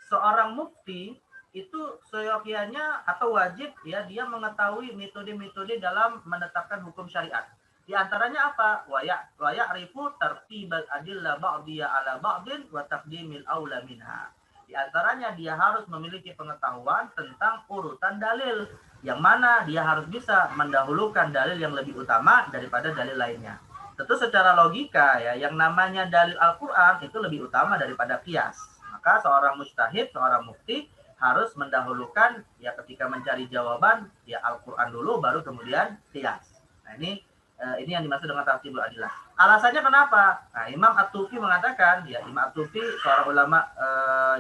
Seorang mufti itu seyogianya atau wajib ya dia mengetahui metode-metode dalam menetapkan hukum syariat. Di antaranya apa? Wa ya'rifu tartibal adillah ba'diyya ala ba'din wa taqdimil aula minha. Di antaranya dia harus memiliki pengetahuan tentang urutan dalil, yang mana dia harus bisa mendahulukan dalil yang lebih utama daripada dalil lainnya. Tentu secara logika ya, yang namanya dalil Al-Qur'an itu lebih utama daripada qiyas. Maka seorang mujtahid, seorang mufti harus mendahulukan ya ketika mencari jawaban ya Al-Qur'an dulu baru kemudian qiyas. Nah, ini yang dimaksud dengan tartibul adillah. Alasannya kenapa? Nah, Imam At-Tufi mengatakan, ya Imam At-Tufi seorang ulama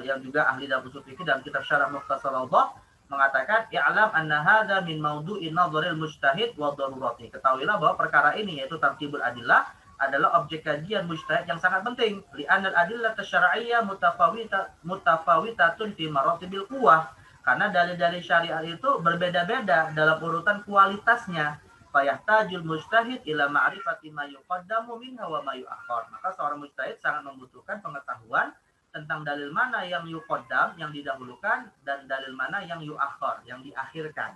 yang juga ahli dalam ushul fikih dalam kitab Syarah Mukhtasar Al-Awdah mengatakan, "I'lam anna hadza min mawdu'i nadharil mujtahid wa darurati." Ketahuilah bahwa perkara ini yaitu tartibul adillah adalah objek kajian mujtahid yang sangat penting. Li'anal adillah tasyar'iyyah mutafawitatun fi maratibil quwwah. Karena dalil-dalil syariat itu berbeda-beda dalam urutan kualitasnya. Fayahtajul mujtahid ila ma'rifati ma yuqaddamu minha wa ma yu'akhkhar. Maka seorang mujtahid sangat membutuhkan pengetahuan tentang dalil mana yang yuqaddam, yang didahulukan, dan dalil mana yang yu'akhkhar, yang diakhirkan.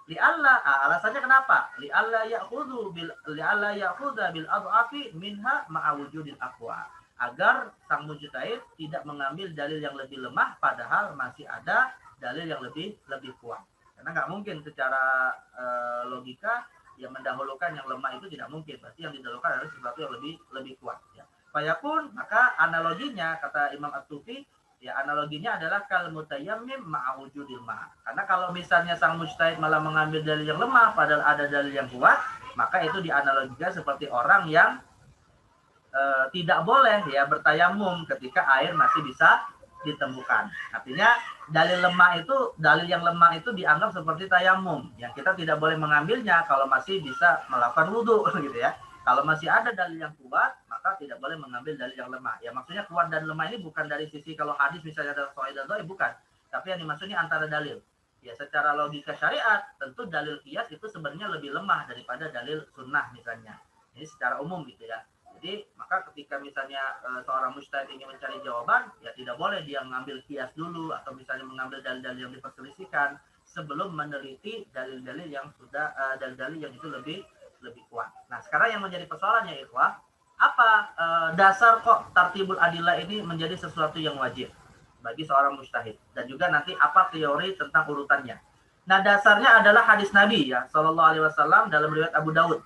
Li'alla, alasannya kenapa? Li'alla ya'khudha bil adhafi minha ma'a wujudil aqwa. Agar sang mujtahid tidak mengambil dalil yang lebih lemah padahal masih ada dalil yang lebih kuat. Karena nggak mungkin secara logika yang mendahulukan yang lemah itu tidak mungkin. Berarti yang didahulukan adalah sesuatu yang lebih kuat. Ya. Fayakun, maka analoginya kata Imam At-Tufi, ya analoginya adalah kal mutayammim ma'a wujudil ma'. Karena kalau misalnya sang mujtahid malah mengambil dalil yang lemah padahal ada dalil yang kuat, maka itu dianalogikan seperti orang yang tidak boleh ya bertayamum ketika air masih bisa ditemukan. Artinya dalil yang lemah itu dianggap seperti tayamum, yang kita tidak boleh mengambilnya kalau masih bisa melakukan wudu gitu ya. Kalau masih ada dalil yang kuat, maka tidak boleh mengambil dalil yang lemah. Ya maksudnya kuat dan lemah ini bukan dari sisi kalau hadis misalnya ada sahih dan dhaif, bukan. Tapi yang dimaksudnya antara dalil. Ya secara logika syariat, tentu dalil qiyas itu sebenarnya lebih lemah daripada dalil sunnah misalnya. Ini secara umum gitu ya. Jadi maka ketika misalnya seorang mujtahid ingin mencari jawaban, ya tidak boleh dia mengambil qiyas dulu atau misalnya mengambil dalil-dalil yang diperselisihkan sebelum meneliti dalil-dalil yang sudah dalil-dalil yang itu lebih kuat. Nah, sekarang yang menjadi persoalannya ikhwah, apa dasar kok tartibul adillah ini menjadi sesuatu yang wajib bagi seorang mujtahid, dan juga nanti apa teori tentang urutannya. Nah, dasarnya adalah hadis Nabi ya sallallahu alaihi wasallam dalam riwayat Abu Daud,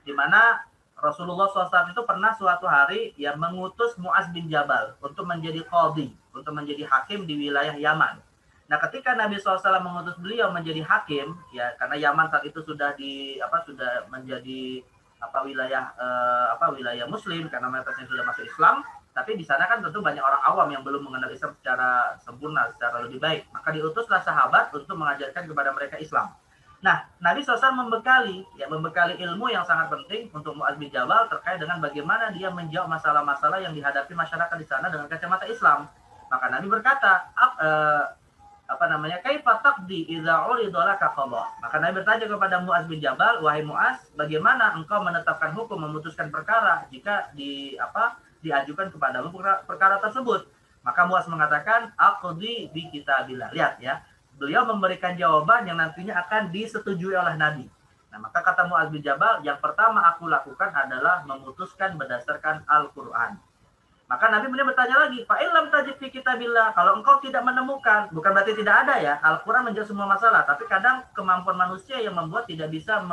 di mana Rasulullah SAW itu pernah suatu hari ya mengutus Mu'az bin Jabal untuk menjadi qadhi, untuk menjadi hakim di wilayah Yaman. Nah, ketika Nabi SAW mengutus beliau menjadi hakim, ya karena Yaman saat itu sudah menjadi wilayah Muslim karena mayoritasnya sudah masuk Islam, tapi di sana kan tentu banyak orang awam yang belum mengenal Islam secara sempurna, secara lebih baik. Maka diutuslah sahabat untuk mengajarkan kepada mereka Islam. Nah, Nabi SAW membekali ilmu yang sangat penting untuk Mu'adz bin Jabal terkait dengan bagaimana dia menjawab masalah-masalah yang dihadapi masyarakat di sana dengan kacamata Islam. Maka Nabi berkata, kaifa taqdi idza urida laka qada. Maka Nabi bertanya kepada Mu'adz bin Jabal, wahai Mu'adz, bagaimana engkau menetapkan hukum, memutuskan perkara jika diajukan kepadamu perkara tersebut? Maka Mu'adz mengatakan, aqdi bi kitabillah. Lihat ya, beliau memberikan jawaban yang nantinya akan disetujui oleh Nabi. Nah, maka kata Mu'adz bin Jabal, yang pertama aku lakukan adalah memutuskan berdasarkan Al-Qur'an. Maka Nabi kemudian bertanya lagi, fa illam tajid fi kitabillah, kalau engkau tidak menemukan, bukan berarti tidak ada ya, Al-Qur'an menjawab semua masalah, tapi kadang kemampuan manusia yang membuat tidak bisa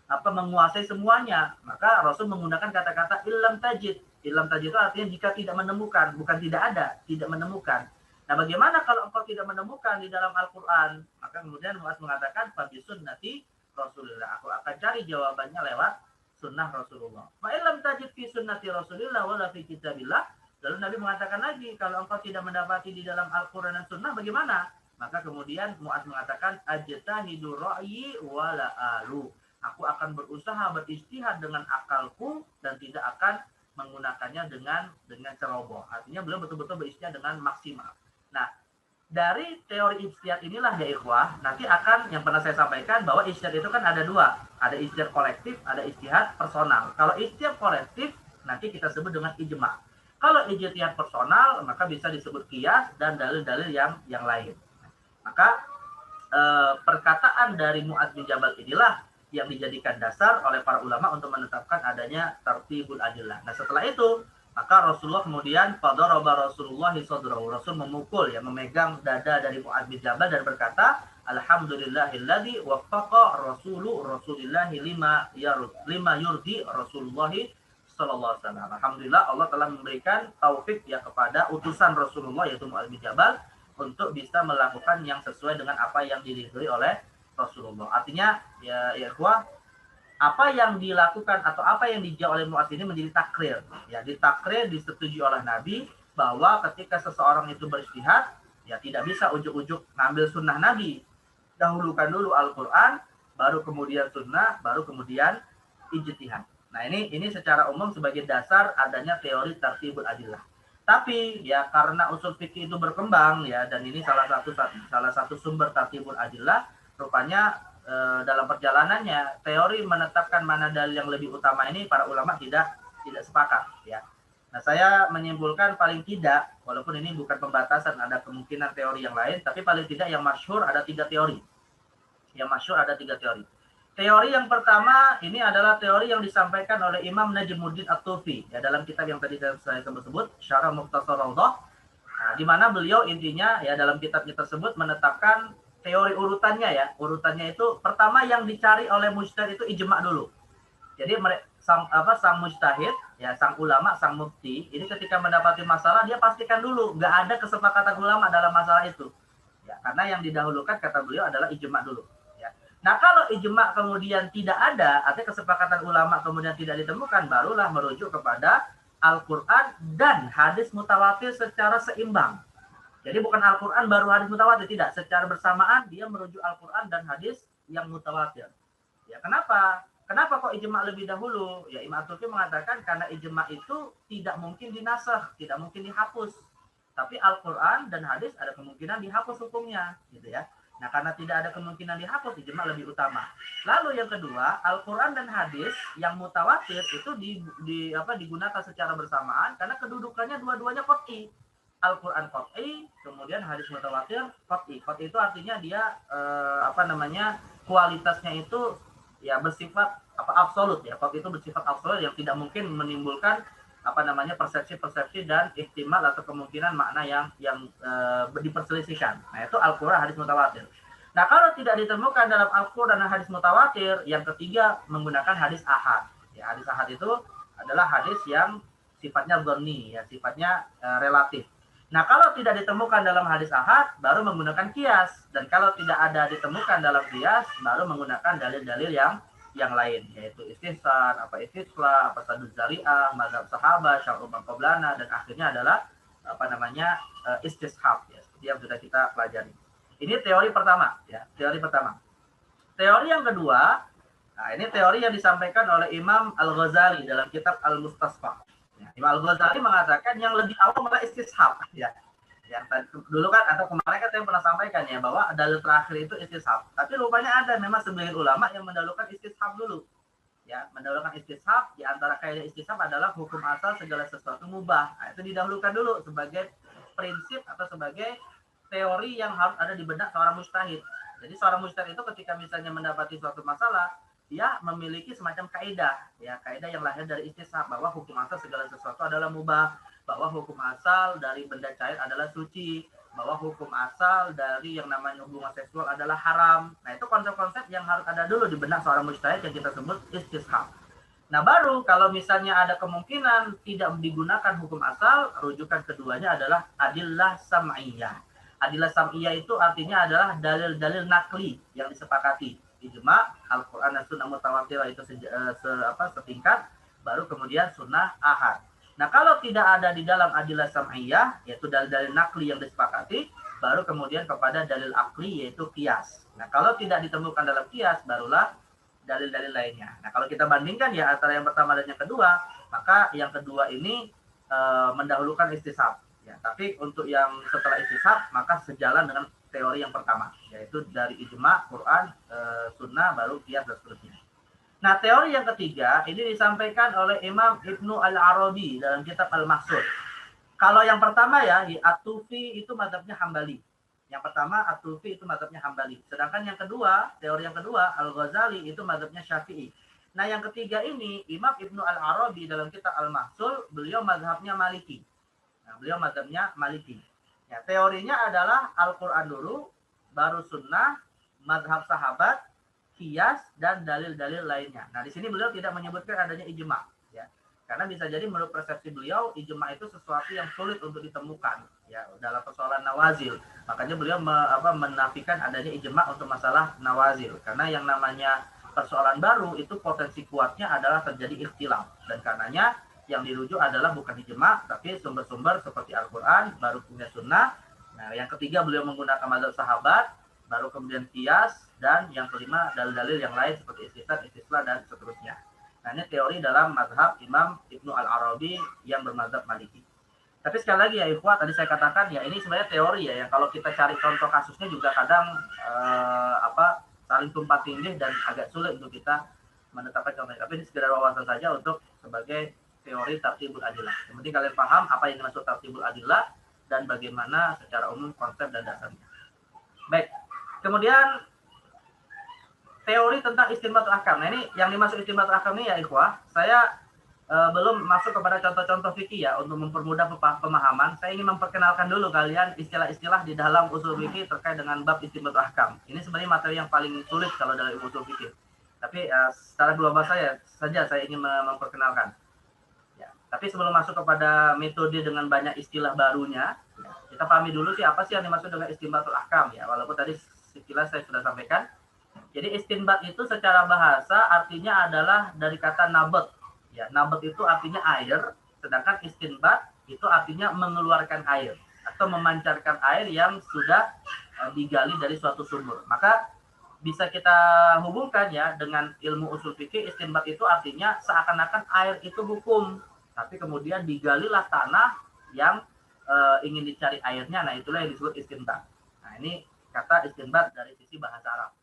menguasai semuanya. Maka Rasul menggunakan kata-kata illam tajid. Illam tajid itu artinya jika tidak menemukan, bukan tidak ada, tidak menemukan. Nah, bagaimana kalau engkau tidak menemukan di dalam Al-Qur'an? Maka kemudian Mu'adz mengatakan, fa bi sunnati Rasulillah, aku akan cari jawabannya lewat sunnah Rasulullah. Fa illam tajid fi sunnati Rasulillah wala fi kitabillah. Lalu Nabi mengatakan lagi, kalau engkau tidak mendapati di dalam Al-Qur'an dan sunnah bagaimana? Maka kemudian Mu'adz mengatakan, ajtahidu ra'yi wala alu. Aku akan berusaha berijtihad dengan akalku dan tidak akan menggunakannya dengan ceroboh. Artinya beliau betul-betul berijtihad dengan maksimal. Nah, dari teori ijtihad inilah ya ikhwah, nanti akan yang pernah saya sampaikan bahwa ijtihad itu kan ada dua. Ada ijtihad kolektif, ada ijtihad personal. Kalau ijtihad kolektif, nanti kita sebut dengan ijma'. Kalau ijtihad personal, maka bisa disebut qiyas dan dalil-dalil yang lain. Maka perkataan dari Mu'adz bin Jabal inilah yang dijadikan dasar oleh para ulama untuk menetapkan adanya tartibul adillah. Nah setelah itu maka Rasulullah kemudian fadaraba Rasulullah sadrahu, Rasul memukul, ya, memegang dada dari Mu'adz bin Jabal dan berkata, alhamdulillahilladzi waffaqa rasulillahi lima yurdi Rasulullah sallallahu alaihi wasallam. Alhamdulillah Allah telah memberikan taufik, ya, kepada utusan Rasulullah yaitu Mu'adz bin Jabal untuk bisa melakukan yang sesuai dengan apa yang diridhoi oleh Rasulullah. Artinya, ya ikhwah, apa yang dilakukan atau apa yang dijawab oleh Mu'adz ini menjadi takrir. Ya, ditakrir, disetujui oleh Nabi bahwa ketika seseorang itu berijtihad, ya tidak bisa ujuk-ujuk ngambil sunnah Nabi. Dahulukan dulu Al-Quran, baru kemudian sunnah, baru kemudian ijtihad. Nah ini secara umum sebagai dasar adanya teori tartibul adillah. Tapi ya karena usul fikih itu berkembang, ya, dan ini salah satu sumber tartibul adillah, rupanya dalam perjalanannya teori menetapkan mana dalil yang lebih utama ini para ulama tidak sepakat, ya. Nah saya menyimpulkan paling tidak, walaupun ini bukan pembatasan, ada kemungkinan teori yang lain, tapi paling tidak yang masyhur ada 3 teori. Yang masyhur ada 3 teori. Teori yang pertama ini adalah teori yang disampaikan oleh Imam Najmuddin At-Tufi, ya, dalam kitab yang tadi saya sebut, Syarah Mukhtasar Rawdah, di mana beliau intinya, ya, dalam kitabnya tersebut menetapkan teori urutannya, ya. Urutannya itu pertama yang dicari oleh mujtahid itu ijma' dulu. Jadi sang mujtahid, ya, sang ulama, sang mufti, ini ketika mendapati masalah dia pastikan dulu nggak ada kesepakatan ulama dalam masalah itu. Ya, karena yang didahulukan kata beliau adalah ijma' dulu. Nah kalau ijma' kemudian tidak ada, artinya kesepakatan ulama kemudian tidak ditemukan, barulah merujuk kepada Al-Quran dan hadis mutawatir secara seimbang. Jadi bukan Al-Quran baru hadis mutawatir, tidak. Secara bersamaan dia merujuk Al-Quran dan hadis yang mutawatir. Ya, kenapa? Kenapa kok ijma' lebih dahulu? Ya, Imam At-Tufi mengatakan karena ijma' itu tidak mungkin dinasakh, tidak mungkin dihapus. Tapi Al-Quran dan hadis ada kemungkinan dihapus hukumnya, gitu ya. Nah, karena tidak ada kemungkinan dihapus, ijma' lebih utama. Lalu yang kedua, Al-Quran dan hadis yang mutawatir itu digunakan secara bersamaan karena kedudukannya dua-duanya qat'i. Al-Quran qat'i, kemudian hadis mutawatir qat'i. Qat'i itu artinya dia kualitasnya itu, ya, bersifat absolut, ya. Qat'i itu bersifat absolut yang tidak mungkin menimbulkan persepsi-persepsi dan ihtimal atau kemungkinan makna yang diperselisihkan. Nah, itu Al-Quran hadis mutawatir. Nah, kalau tidak ditemukan dalam Al-Quran dan hadis mutawatir, yang ketiga menggunakan hadis ahad. Ya, hadis ahad itu adalah hadis yang sifatnya dhanni, ya, sifatnya relatif. Nah, kalau tidak ditemukan dalam hadis ahad, baru menggunakan qiyas. Dan kalau tidak ada ditemukan dalam qiyas, baru menggunakan dalil-dalil yang lain, yaitu istihsan, istislah, sadud zari'ah, mazhab sahabat, syar'u man qablana, dan akhirnya adalah istishab, ya, seperti yang sudah kita pelajari. Ini teori pertama, ya, teori pertama. Teori yang kedua, nah ini teori yang disampaikan oleh Imam Al-Ghazali dalam kitab Al-Mustasfa. Ya, Imam Al-Ghazali mengatakan yang lebih awal malah istishab, ya. Yang dulu kan atau kemarin kan saya pernah sampaikan, ya, bahwa dalil terakhir itu istishab. Tapi rupanya ada memang sebagian ulama yang mendahulukan istishab dulu. Ya, mendahulukan istishab, di antara kaidah istishab adalah hukum asal segala sesuatu mubah. Nah, itu didahulukan dulu sebagai prinsip atau sebagai teori yang harus ada di benak seorang mujtahid. Jadi seorang mujtahid itu ketika misalnya mendapati suatu masalah, dia memiliki semacam kaidah, ya, kaidah yang lahir dari istishab bahwa hukum asal segala sesuatu adalah mubah, bahwa hukum asal dari benda cair adalah suci, bahwa hukum asal dari yang namanya hubungan seksual adalah haram. Nah, itu konsep-konsep yang harus ada dulu di benak seorang mujtahid yang kita sebut istishab. Nah, baru kalau misalnya ada kemungkinan tidak digunakan hukum asal, rujukan keduanya adalah adillah sam'iyah. Adillah sam'iyah itu artinya adalah dalil-dalil nakli yang disepakati. Ijma', Al-Quran dan Sunnah Mutawatirah itu setingkat, baru kemudian Sunnah Ahad. Nah, kalau tidak ada di dalam adillah sam'iyah, yaitu dalil-dalil nakli yang disepakati, baru kemudian kepada dalil akli, yaitu qiyas. Nah, kalau tidak ditemukan dalam qiyas, barulah dalil-dalil lainnya. Nah, kalau kita bandingkan, ya, antara yang pertama dan yang kedua, maka yang kedua ini mendahulukan istishab. Ya, tapi untuk yang setelah istishab, maka sejalan dengan teori yang pertama, yaitu dari ijma', Quran, sunnah, baru qiyas dan seterusnya. Nah, teori yang ketiga ini disampaikan oleh Imam Ibnu Al-Arabi dalam kitab Al-Mahsud. Kalau yang pertama, ya, At-Tufi itu mazhabnya Hambali. Yang pertama At-Tufi itu mazhabnya Hambali. Sedangkan yang kedua, teori yang kedua Al-Ghazali itu mazhabnya Syafi'i. Nah, yang ketiga ini Imam Ibnu Al-Arabi dalam kitab Al-Mahsul, beliau mazhabnya Maliki. Nah, beliau mazhabnya Maliki. Ya, teorinya adalah Al-Qur'an dulu, baru sunnah, mazhab sahabat, qiyas dan dalil-dalil lainnya. Nah, di sini beliau tidak menyebutkan adanya ijma, ya. Karena bisa jadi menurut persepsi beliau ijma itu sesuatu yang sulit untuk ditemukan, ya, dalam persoalan nawazil. Makanya beliau menafikan adanya ijma untuk masalah nawazil. Karena yang namanya persoalan baru itu potensi kuatnya adalah terjadi ikhtilaf, dan karenanya yang dirujuk adalah bukan ijma tapi sumber-sumber seperti Al-Qur'an, baru punya sunnah. Nah, yang ketiga beliau menggunakan mazhab sahabat, baru kemudian qiyas, dan yang kelima dalil-dalil yang lain seperti istihad, istislah dan seterusnya. Nah, ini teori dalam mazhab Imam Ibnu Al-Arabi yang bermazhab Maliki. Tapi sekali lagi ya ikhwah, tadi saya katakan ya ini sebenarnya teori ya, yang kalau kita cari contoh kasusnya juga kadang saling tumpang tindih dan agak sulit untuk kita menetapkan contohnya. Tapi ini sekedar wawasan saja untuk sebagai teori tartibul adillah. Yang penting kalian paham apa yang dimaksud tartibul adillah dan bagaimana secara umum konsep dan dasarnya. Baik. Kemudian teori tentang istinbatul ahkam. Nah, ini yang dimaksud istinbatul ahkam ini ya ikhwah, saya belum masuk kepada contoh-contoh fikih ya untuk mempermudah pemahaman. Saya ingin memperkenalkan dulu kalian istilah-istilah di dalam usul fikih terkait dengan bab istinbatul ahkam. Ini sebenarnya materi yang paling sulit kalau dalam usul fikih. Tapi secara global saya ingin memperkenalkan. Ya, tapi sebelum masuk kepada metode dengan banyak istilah barunya, ya, kita pahami dulu sih apa sih yang dimaksud dengan istinbatul ahkam ya. Walaupun tadi sekilas saya sudah sampaikan. Jadi istinbat itu secara bahasa artinya adalah dari kata nabat. Ya, nabat itu artinya air, sedangkan istinbat itu artinya mengeluarkan air atau memancarkan air yang sudah digali dari suatu sumber. Maka bisa kita hubungkan ya dengan ilmu usul fikih. Istinbat itu artinya seakan-akan air itu hukum, tapi kemudian digalilah tanah yang ingin dicari airnya. Nah, itulah yang disebut istinbat. Nah, ini kata istinbat dari sisi bahasa Arab.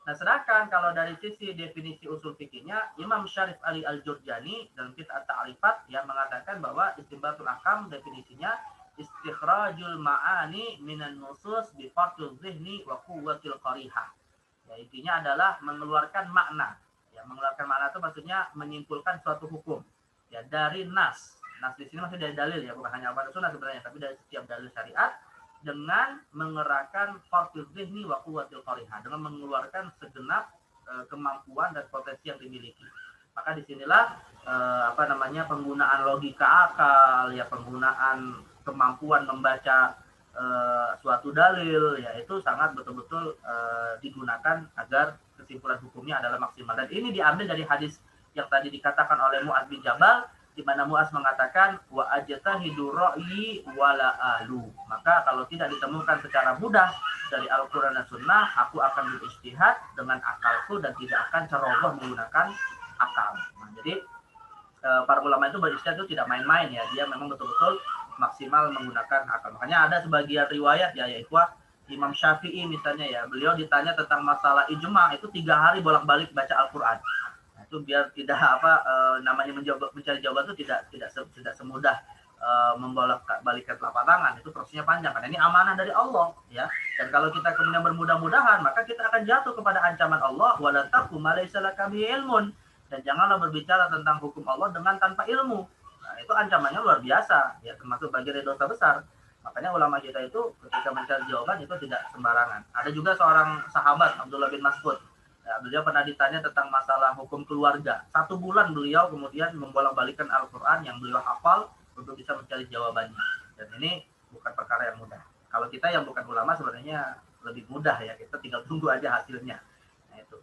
Nah, sedangkan kalau dari sisi definisi usul fikihnya, Imam Syarif Ali Al-Jurjani dalam kitab At-Ta'rifat yang mengatakan bahwa istinbatul ahkam definisinya istikhrajul ma'ani minan nusus bi fartul zihni wa quwwatil qarihah. Ya, intinya adalah mengeluarkan makna. Ya, mengeluarkan makna itu maksudnya menyimpulkan suatu hukum. Ya, dari nas. Nas di sini maksudnya dari dalil ya, bukan hanya Al-Qur'an Sunnah sebenarnya, tapi dari setiap dalil syariat, dengan mengerahkan fartul zihni wa quwwatil qarihah, dengan mengeluarkan segenap kemampuan dan potensi yang dimiliki. Maka disinilah penggunaan logika akal, ya, penggunaan kemampuan membaca suatu dalil, ya, itu sangat betul-betul digunakan agar kesimpulan hukumnya adalah maksimal. Dan ini diambil dari hadis yang tadi dikatakan oleh Mu'adz bin Jabal, di mana Mu'adz mengatakan wa ajtahidu ra'yi wala alu. Maka kalau tidak ditemukan secara mudah dari Al-Qur'an dan Sunnah, aku akan berijtihad dengan akalku dan tidak akan ceroboh menggunakan akal. Nah, jadi para ulama itu berijtihad itu tidak main-main ya, dia memang betul-betul maksimal menggunakan akal. Makanya ada sebagian riwayat ya ikhwah, Imam Syafi'i misalnya ya, beliau ditanya tentang masalah ijma itu 3 hari bolak-balik baca Al-Qur'an. Itu biar tidak namanya mencari jawaban itu tidak semudah membolak-balikan telapak tangan. Itu prosesnya panjang karena ini amanah dari Allah ya. Dan kalau kita kemudian bermudah-mudahan, maka kita akan jatuh kepada ancaman Allah, wala taqu ma laysa laka bihi ilmun, dan janganlah berbicara tentang hukum Allah dengan tanpa ilmu. Nah, itu ancamannya luar biasa ya, termasuk bagian dari dosa besar. Makanya ulama kita itu ketika mencari jawaban itu tidak sembarangan. Ada juga seorang sahabat Abdullah bin Mas'ud. Ya, beliau pernah ditanya tentang masalah hukum keluarga. 1 bulan beliau kemudian membolak-balikan Al-Quran yang beliau hafal untuk bisa mencari jawabannya. Dan ini bukan perkara yang mudah. Kalau kita yang bukan ulama sebenarnya lebih mudah ya. Kita tinggal tunggu aja hasilnya. Nah, itu.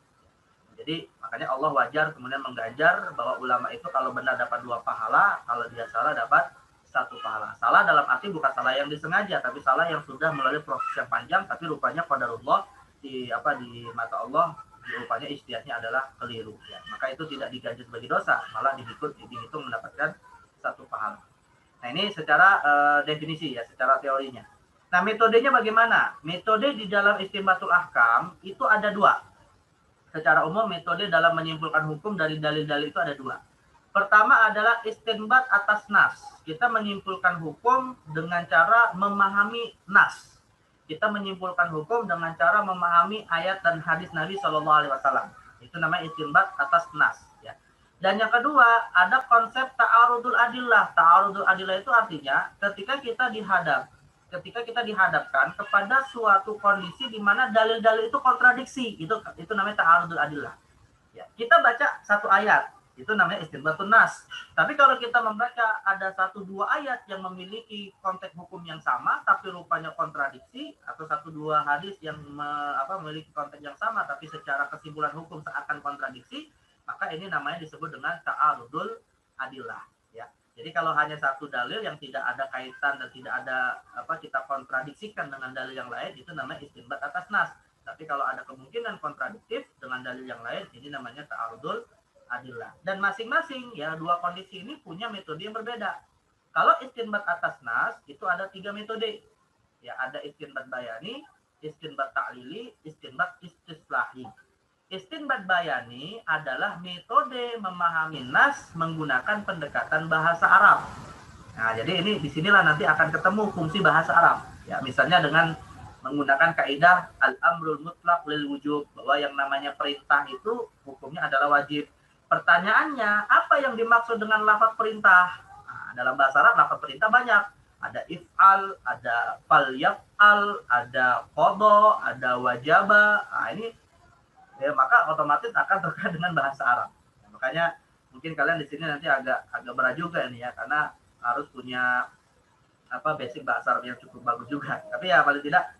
Jadi makanya Allah wajar kemudian mengganjar bahwa ulama itu kalau benar dapat 2 pahala, kalau dia salah dapat 1 pahala. Salah dalam arti bukan salah yang disengaja, tapi salah yang sudah melalui proses yang panjang, tapi rupanya qadarullah di mata Allah rupanya ijtihadnya adalah keliru ya. Maka itu tidak diganjar sebagai dosa, malah dihitung mendapatkan 1 pahala. Nah, ini secara definisi ya, secara teorinya. Nah, metodenya bagaimana? Metode di dalam istinbatul ahkam itu ada 2. Secara umum metode dalam menyimpulkan hukum dari dalil-dalil itu ada 2. Pertama adalah istinbat atas nas. Kita menyimpulkan hukum dengan cara memahami nas. kita menyimpulkan hukum dengan cara memahami ayat dan hadis Nabi Shallallahu Alaihi Wasallam. Itu namanya istinbat atas nas. Ya. Dan yang kedua, ada konsep ta'arudul adillah. Ta'arudul adillah itu artinya ketika kita dihadapkan kepada suatu kondisi di mana dalil-dalil itu kontradiksi, itu namanya ta'arudul adillah. Ya, kita baca satu ayat, itu namanya istinbatun nas. Tapi kalau kita membaca ada 1-2 ayat yang memiliki konteks hukum yang sama tapi rupanya kontradiksi, atau 1-2 hadis yang memiliki konteks yang sama tapi secara kesimpulan hukum seakan kontradiksi, maka ini namanya disebut dengan ta'arudul adillah, ya. Jadi kalau hanya satu dalil yang tidak ada kaitan dan tidak ada kita kontradiksikan dengan dalil yang lain, itu namanya istinbat atas nas. Tapi kalau ada kemungkinan kontradiktif dengan dalil yang lain, ini namanya ta'arudul adillah. Dan masing-masing ya dua kondisi ini punya metode yang berbeda. Kalau istinbat atas nas itu ada 3 metode. Ya, ada istinbat bayani, istinbat ta'lili, istinbat istislahi. Istinbat bayani adalah metode memahami nas menggunakan pendekatan bahasa Arab. Nah, jadi ini disinilah nanti akan ketemu fungsi bahasa Arab. Ya, misalnya dengan menggunakan kaidah al-amrul mutlaq lil wujub, bahwa yang namanya perintah itu hukumnya adalah wajib. Pertanyaannya, apa yang dimaksud dengan lafaz perintah? Nah, dalam bahasa Arab lafaz perintah banyak. Ada if'al, ada fal yaf'al, ada qadha, ada wajaba. Nah, ini ya, maka otomatis akan terkait dengan bahasa Arab. Ya, makanya mungkin kalian di sini nanti agak berat juga ini ya, karena harus punya basic bahasa Arab yang cukup bagus juga. Tapi ya paling tidak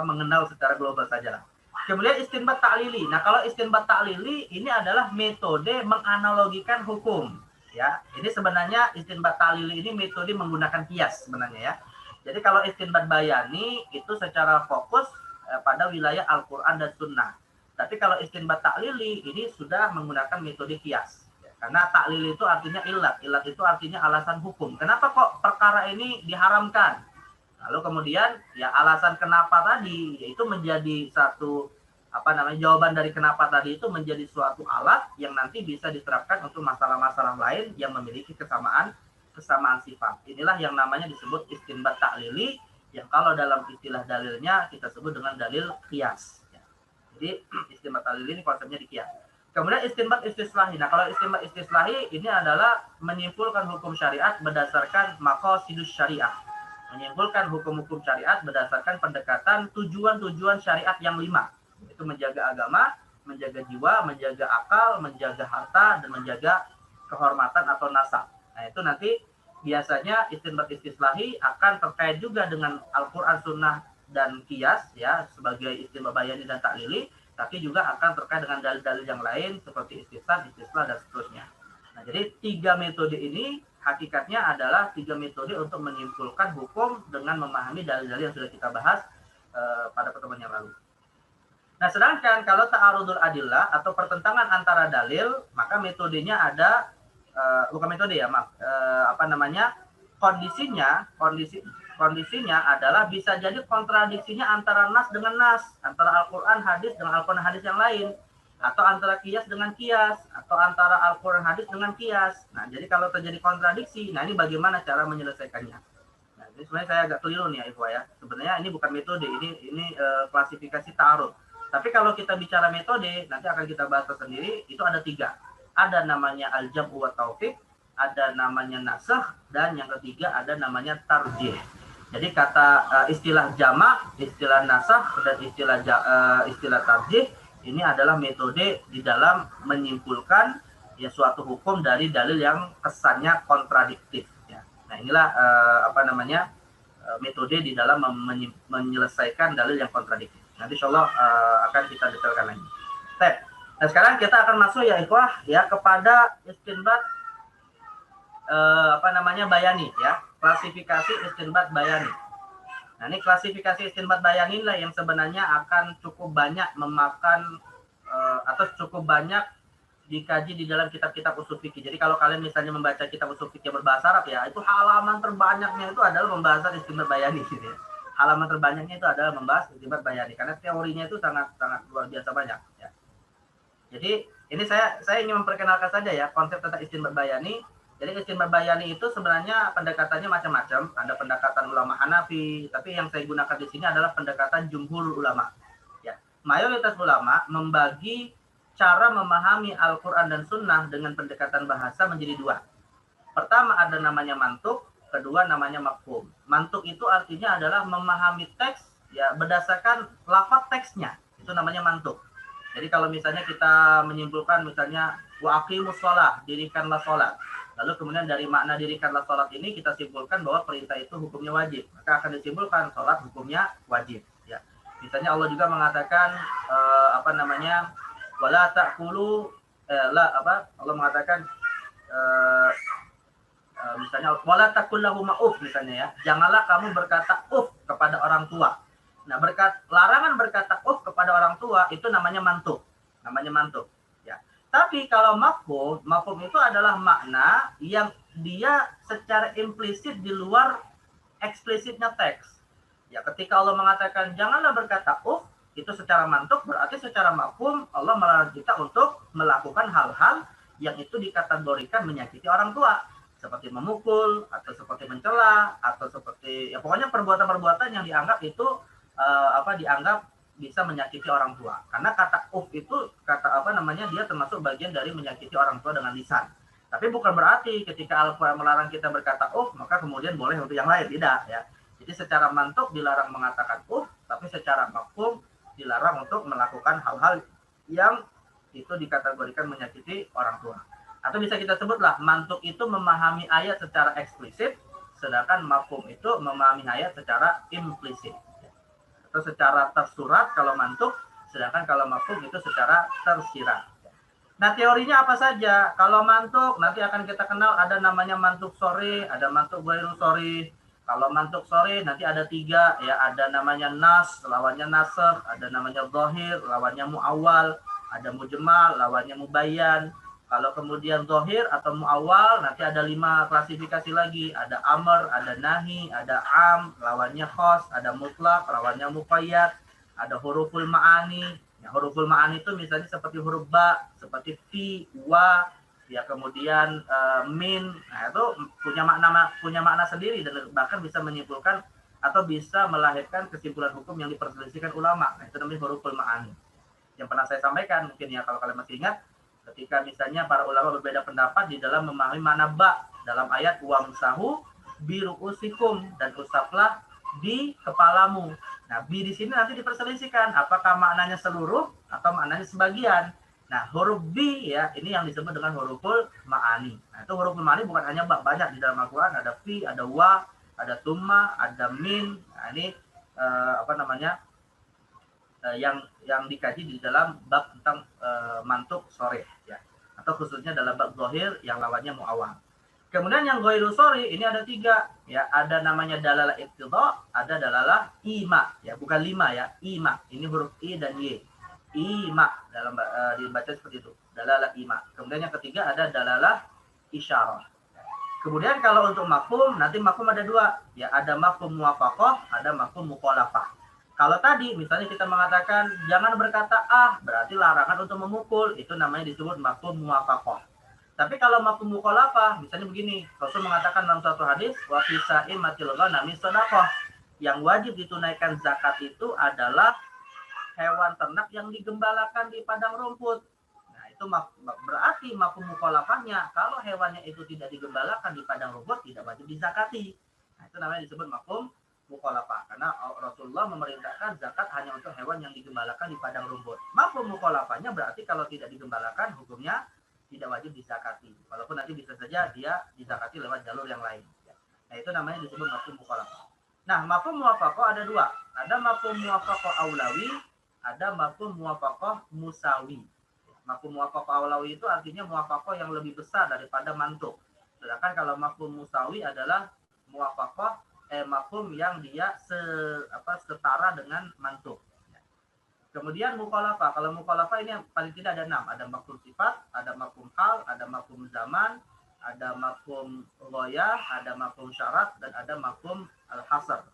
mengenal secara global saja lah. Kemudian istinbat ta'lili. Nah, kalau istinbat ta'lili ini adalah metode menganalogikan hukum. Ya, ini sebenarnya istinbat ta'lili ini metode menggunakan kias sebenarnya ya. Jadi kalau istinbat bayani itu secara fokus pada wilayah Al-Quran dan Sunnah. Tapi kalau istinbat ta'lili ini sudah menggunakan metode kias. Karena ta'lili itu artinya ilat. Ilat itu artinya alasan hukum. Kenapa kok perkara ini diharamkan? Lalu kemudian ya alasan kenapa tadi yaitu menjadi satu jawaban dari kenapa tadi itu menjadi suatu alat yang nanti bisa diterapkan untuk masalah-masalah lain yang memiliki kesamaan sifat. Inilah yang namanya disebut istinbat ta'lili, yang kalau dalam istilah dalilnya kita sebut dengan dalil qiyas. Ya. Jadi istinbat ta'lili ini konsepnya di qiyas. Kemudian istinbat istislahi. Nah, kalau istinbat istislahi ini adalah menyimpulkan hukum syariat berdasarkan maqasidus syariah. Menyimpulkan hukum-hukum syariat berdasarkan pendekatan tujuan-tujuan syariat yang 5. Itu menjaga agama, menjaga jiwa, menjaga akal, menjaga harta, dan menjaga kehormatan atau nasab. Nah, itu nanti biasanya istinbat istislahi akan terkait juga dengan Al-Quran, Sunnah, dan Qiyas ya, sebagai istinbat bayani dan ta'lili, tapi juga akan terkait dengan dalil-dalil yang lain seperti istisna, istislah, dan seterusnya. Nah, jadi 3 metode ini hakikatnya adalah 3 metode untuk menyimpulkan hukum dengan memahami dalil-dalil yang sudah kita bahas pada pertemuan yang lalu. Nah, sedangkan kalau ta'arudul adillah atau pertentangan antara dalil, maka metodenya ada kondisinya adalah bisa jadi kontradiksinya antara nas dengan nas, antara Al-Quran hadis dengan Al-Quran hadis yang lain, atau antara qiyas dengan qiyas, atau antara Al-Quran hadis dengan qiyas. Nah, jadi kalau terjadi kontradiksi, nah ini bagaimana cara menyelesaikannya? Nah, ini sebenarnya saya agak keliru nih ya, Ibu ya. Sebenarnya ini bukan metode, ini klasifikasi ta'arud. Tapi kalau kita bicara metode, nanti akan kita bahas sendiri, itu ada 3. Ada namanya al-jam'u wa taufiq, ada namanya nasakh, dan yang ketiga ada namanya tarjih. Jadi kata istilah jamak, istilah nasakh, dan istilah tarjih ini adalah metode di dalam menyimpulkan ya suatu hukum dari dalil yang kesannya kontradiktif. Ya. Nah, inilah metode di dalam menyelesaikan dalil yang kontradiktif. Nanti insyaallah akan kita detailkan lagi. Nah, sekarang kita akan masuk ya ikhwah ya kepada istinbat bayani ya, klasifikasi istinbat bayani. Nah, ini klasifikasi istinbat bayani lah yang sebenarnya akan cukup banyak memakan atau cukup banyak dikaji di dalam kitab-kitab ushul fikih. Jadi kalau kalian misalnya membaca kitab ushul fikih berbahasa Arab ya, itu halaman terbanyaknya itu adalah membahas istinbat bayani gitu ya. Halaman terbanyaknya itu adalah membahas istinbat bayani karena teorinya itu sangat luar biasa banyak ya. Jadi ini saya ingin memperkenalkan saja ya konsep tentang istinbat bayani. Jadi istimbat bayani itu sebenarnya pendekatannya macam-macam. Ada pendekatan ulama Hanafi, tapi yang saya gunakan di sini adalah pendekatan jumhur ulama. Ya, mayoritas ulama membagi cara memahami Al-Quran dan Sunnah dengan pendekatan bahasa menjadi dua. Pertama ada namanya mantuk, kedua namanya mafhum. Mantuk itu artinya adalah memahami teks ya berdasarkan lafaz teksnya. Itu namanya mantuk. Jadi kalau misalnya kita menyimpulkan misalnya wa aqimus shalah, dirikanlah salat. Lalu kemudian dari makna dirikanlah salat ini kita simpulkan bahwa perintah itu hukumnya wajib. Maka akan disimpulkan salat hukumnya wajib. Ya. Misalnya Allah juga mengatakan wala ta'kulu Allah mengatakan misalnya wala taqul lahum uf misalnya ya. Janganlah kamu berkata uf kepada orang tua. Nah, larangan berkata uf kepada orang tua itu namanya mantuk. Namanya mantuk. Tapi kalau mafhum itu adalah makna yang dia secara implisit di luar eksplisitnya teks. Ya, ketika Allah mengatakan janganlah berkata itu secara mantuk berarti secara mafhum Allah melarang kita untuk melakukan hal-hal yang itu dikategorikan menyakiti orang tua, seperti memukul atau seperti mencela atau seperti ya pokoknya perbuatan-perbuatan yang dianggap itu dianggap bisa menyakiti orang tua. Karena kata itu dia termasuk bagian dari menyakiti orang tua dengan lisan. Tapi bukan berarti ketika Al-Qur'an melarang kita berkata maka kemudian boleh untuk yang lain, tidak ya. Jadi secara mantuk dilarang mengatakan tapi secara mafhum dilarang untuk melakukan hal-hal yang itu dikategorikan menyakiti orang tua. Atau bisa kita sebutlah mantuk itu memahami ayat secara eksplisit, sedangkan mafhum itu memahami ayat secara implisit. Atau secara tersurat kalau mantuk, sedangkan kalau mafhum itu secara tersirat. Nah, teorinya apa saja? Kalau mantuk nanti akan kita kenal ada namanya mantuk sori, ada mantuk ghairu sori. Kalau mantuk sori nanti ada 3 ya, ada namanya nas, lawannya nasakh, ada namanya zahir, lawannya muawwal, ada mujmal, lawannya mubayyan. Kalau kemudian zahir atau muawwal nanti ada 5 klasifikasi lagi. Ada amr, ada nahi, ada am, lawannya khas, ada mutlak, lawannya muqayyad, ada huruful ma'ani. Ya, huruful ma'ani itu misalnya seperti huruf ba, seperti fi, wa, ya kemudian min. Nah, itu punya makna sendiri dan bahkan bisa menyimpulkan atau bisa melahirkan kesimpulan hukum yang diperselisihkan ulama. Nah, itu namanya huruful ma'ani. Yang pernah saya sampaikan mungkin ya kalau kalian masih ingat, ketika misalnya para ulama berbeda pendapat di dalam memahami makna ba dalam ayat wamsahu biruusikum dan usaplah di kepalamu. Nah, bi di sini nanti diperselisihkan apakah maknanya seluruh atau maknanya sebagian. Nah, huruf bi ya ini yang disebut dengan huruful ma'ani. Nah, itu huruful ma'ani bukan hanya ba, banyak di dalam Al-Qur'an, ada fi, ada wa, ada tumma, ada min. Nah, ini yang dikaji di dalam bab tentang mantuk sore ya, atau khususnya dalam bab zahir yang lawannya muawwal. Kemudian yang ghairu sori ini ada 3 ya, ada namanya dalalah iqtida, ada dalalah ima ya, bukan 5 ya, ima. Ini huruf i dan y. Ima dalam dibaca seperti itu, dalalah ima. Kemudian yang ketiga ada dalalah isyarah. Kemudian kalau untuk mafhum nanti mafhum ada 2 ya, ada mafhum muwafaqah, ada mafhum mukhalafah. Kalau tadi misalnya kita mengatakan jangan berkata berarti larangan untuk memukul, itu namanya disebut mafhum muwafaqah. Tapi kalau mafhum mukhalafah misalnya begini, Rasul mengatakan dalam suatu hadis wa fi sa'imatil ghanami shadaqah, yang wajib ditunaikan zakat itu adalah hewan ternak yang digembalakan di padang rumput. Nah, itu berarti mafhum mukhalafahnya kalau hewannya itu tidak digembalakan di padang rumput tidak wajib dizakati. Nah, itu namanya disebut mafhum mukhalafah, karena Rasulullah memerintahkan zakat hanya untuk hewan yang digembalakan di padang rumput. Mafhum mukhalafahnya berarti kalau tidak digembalakan hukumnya tidak wajib dizakati, walaupun nanti bisa saja dia dizakati lewat jalur yang lain. Nah, itu namanya disebut mafhum mukhalafah. Nah, mafhum muwafaqah ada 2, ada mafhum muwafaqah aulawi, ada mafhum muwafaqah musawi. Mafhum muwafaqah aulawi itu artinya muwafaqah yang lebih besar daripada mantuk, sedangkan kalau mafhum musawi adalah muwafaqah mafhum yang dia setara dengan mantuk. Kemudian mukhalafah. Kalau mukhalafah ini yang paling tidak ada 6. Ada mafhum sifat, ada mafhum hal, ada mafhum zaman, ada mafhum ghayah, ada mafhum syarat, dan ada mafhum al-hasr.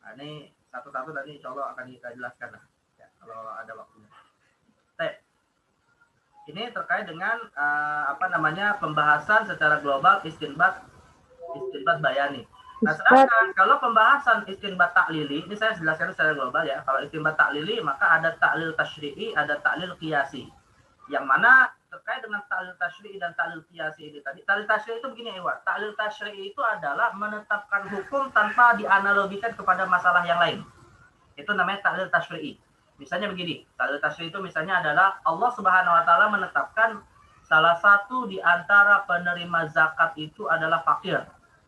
Nah, ini satu-satu tadi insya Allah akan kita jelaskan lah, ya, kalau ada waktunya. Ini terkait dengan pembahasan secara global istinbat bayani. Nah, sedangkan kalau pembahasan istinbat taklili, ini saya jelaskan secara global ya. Kalau istinbat taklili, maka ada taklil tasyri'i, ada taklil qiyasi. Yang mana terkait dengan taklil tasyri'i dan taklil qiyasi ini tadi. Taklil tasyri'i itu begini, Iwan. Taklil tasyri'i itu adalah menetapkan hukum tanpa dianalogikan kepada masalah yang lain. Itu namanya taklil tasyri'i. Misalnya begini, taklil tasyri'i itu misalnya adalah Allah Subhanahu wa taala menetapkan salah satu di antara penerima zakat itu adalah fakir.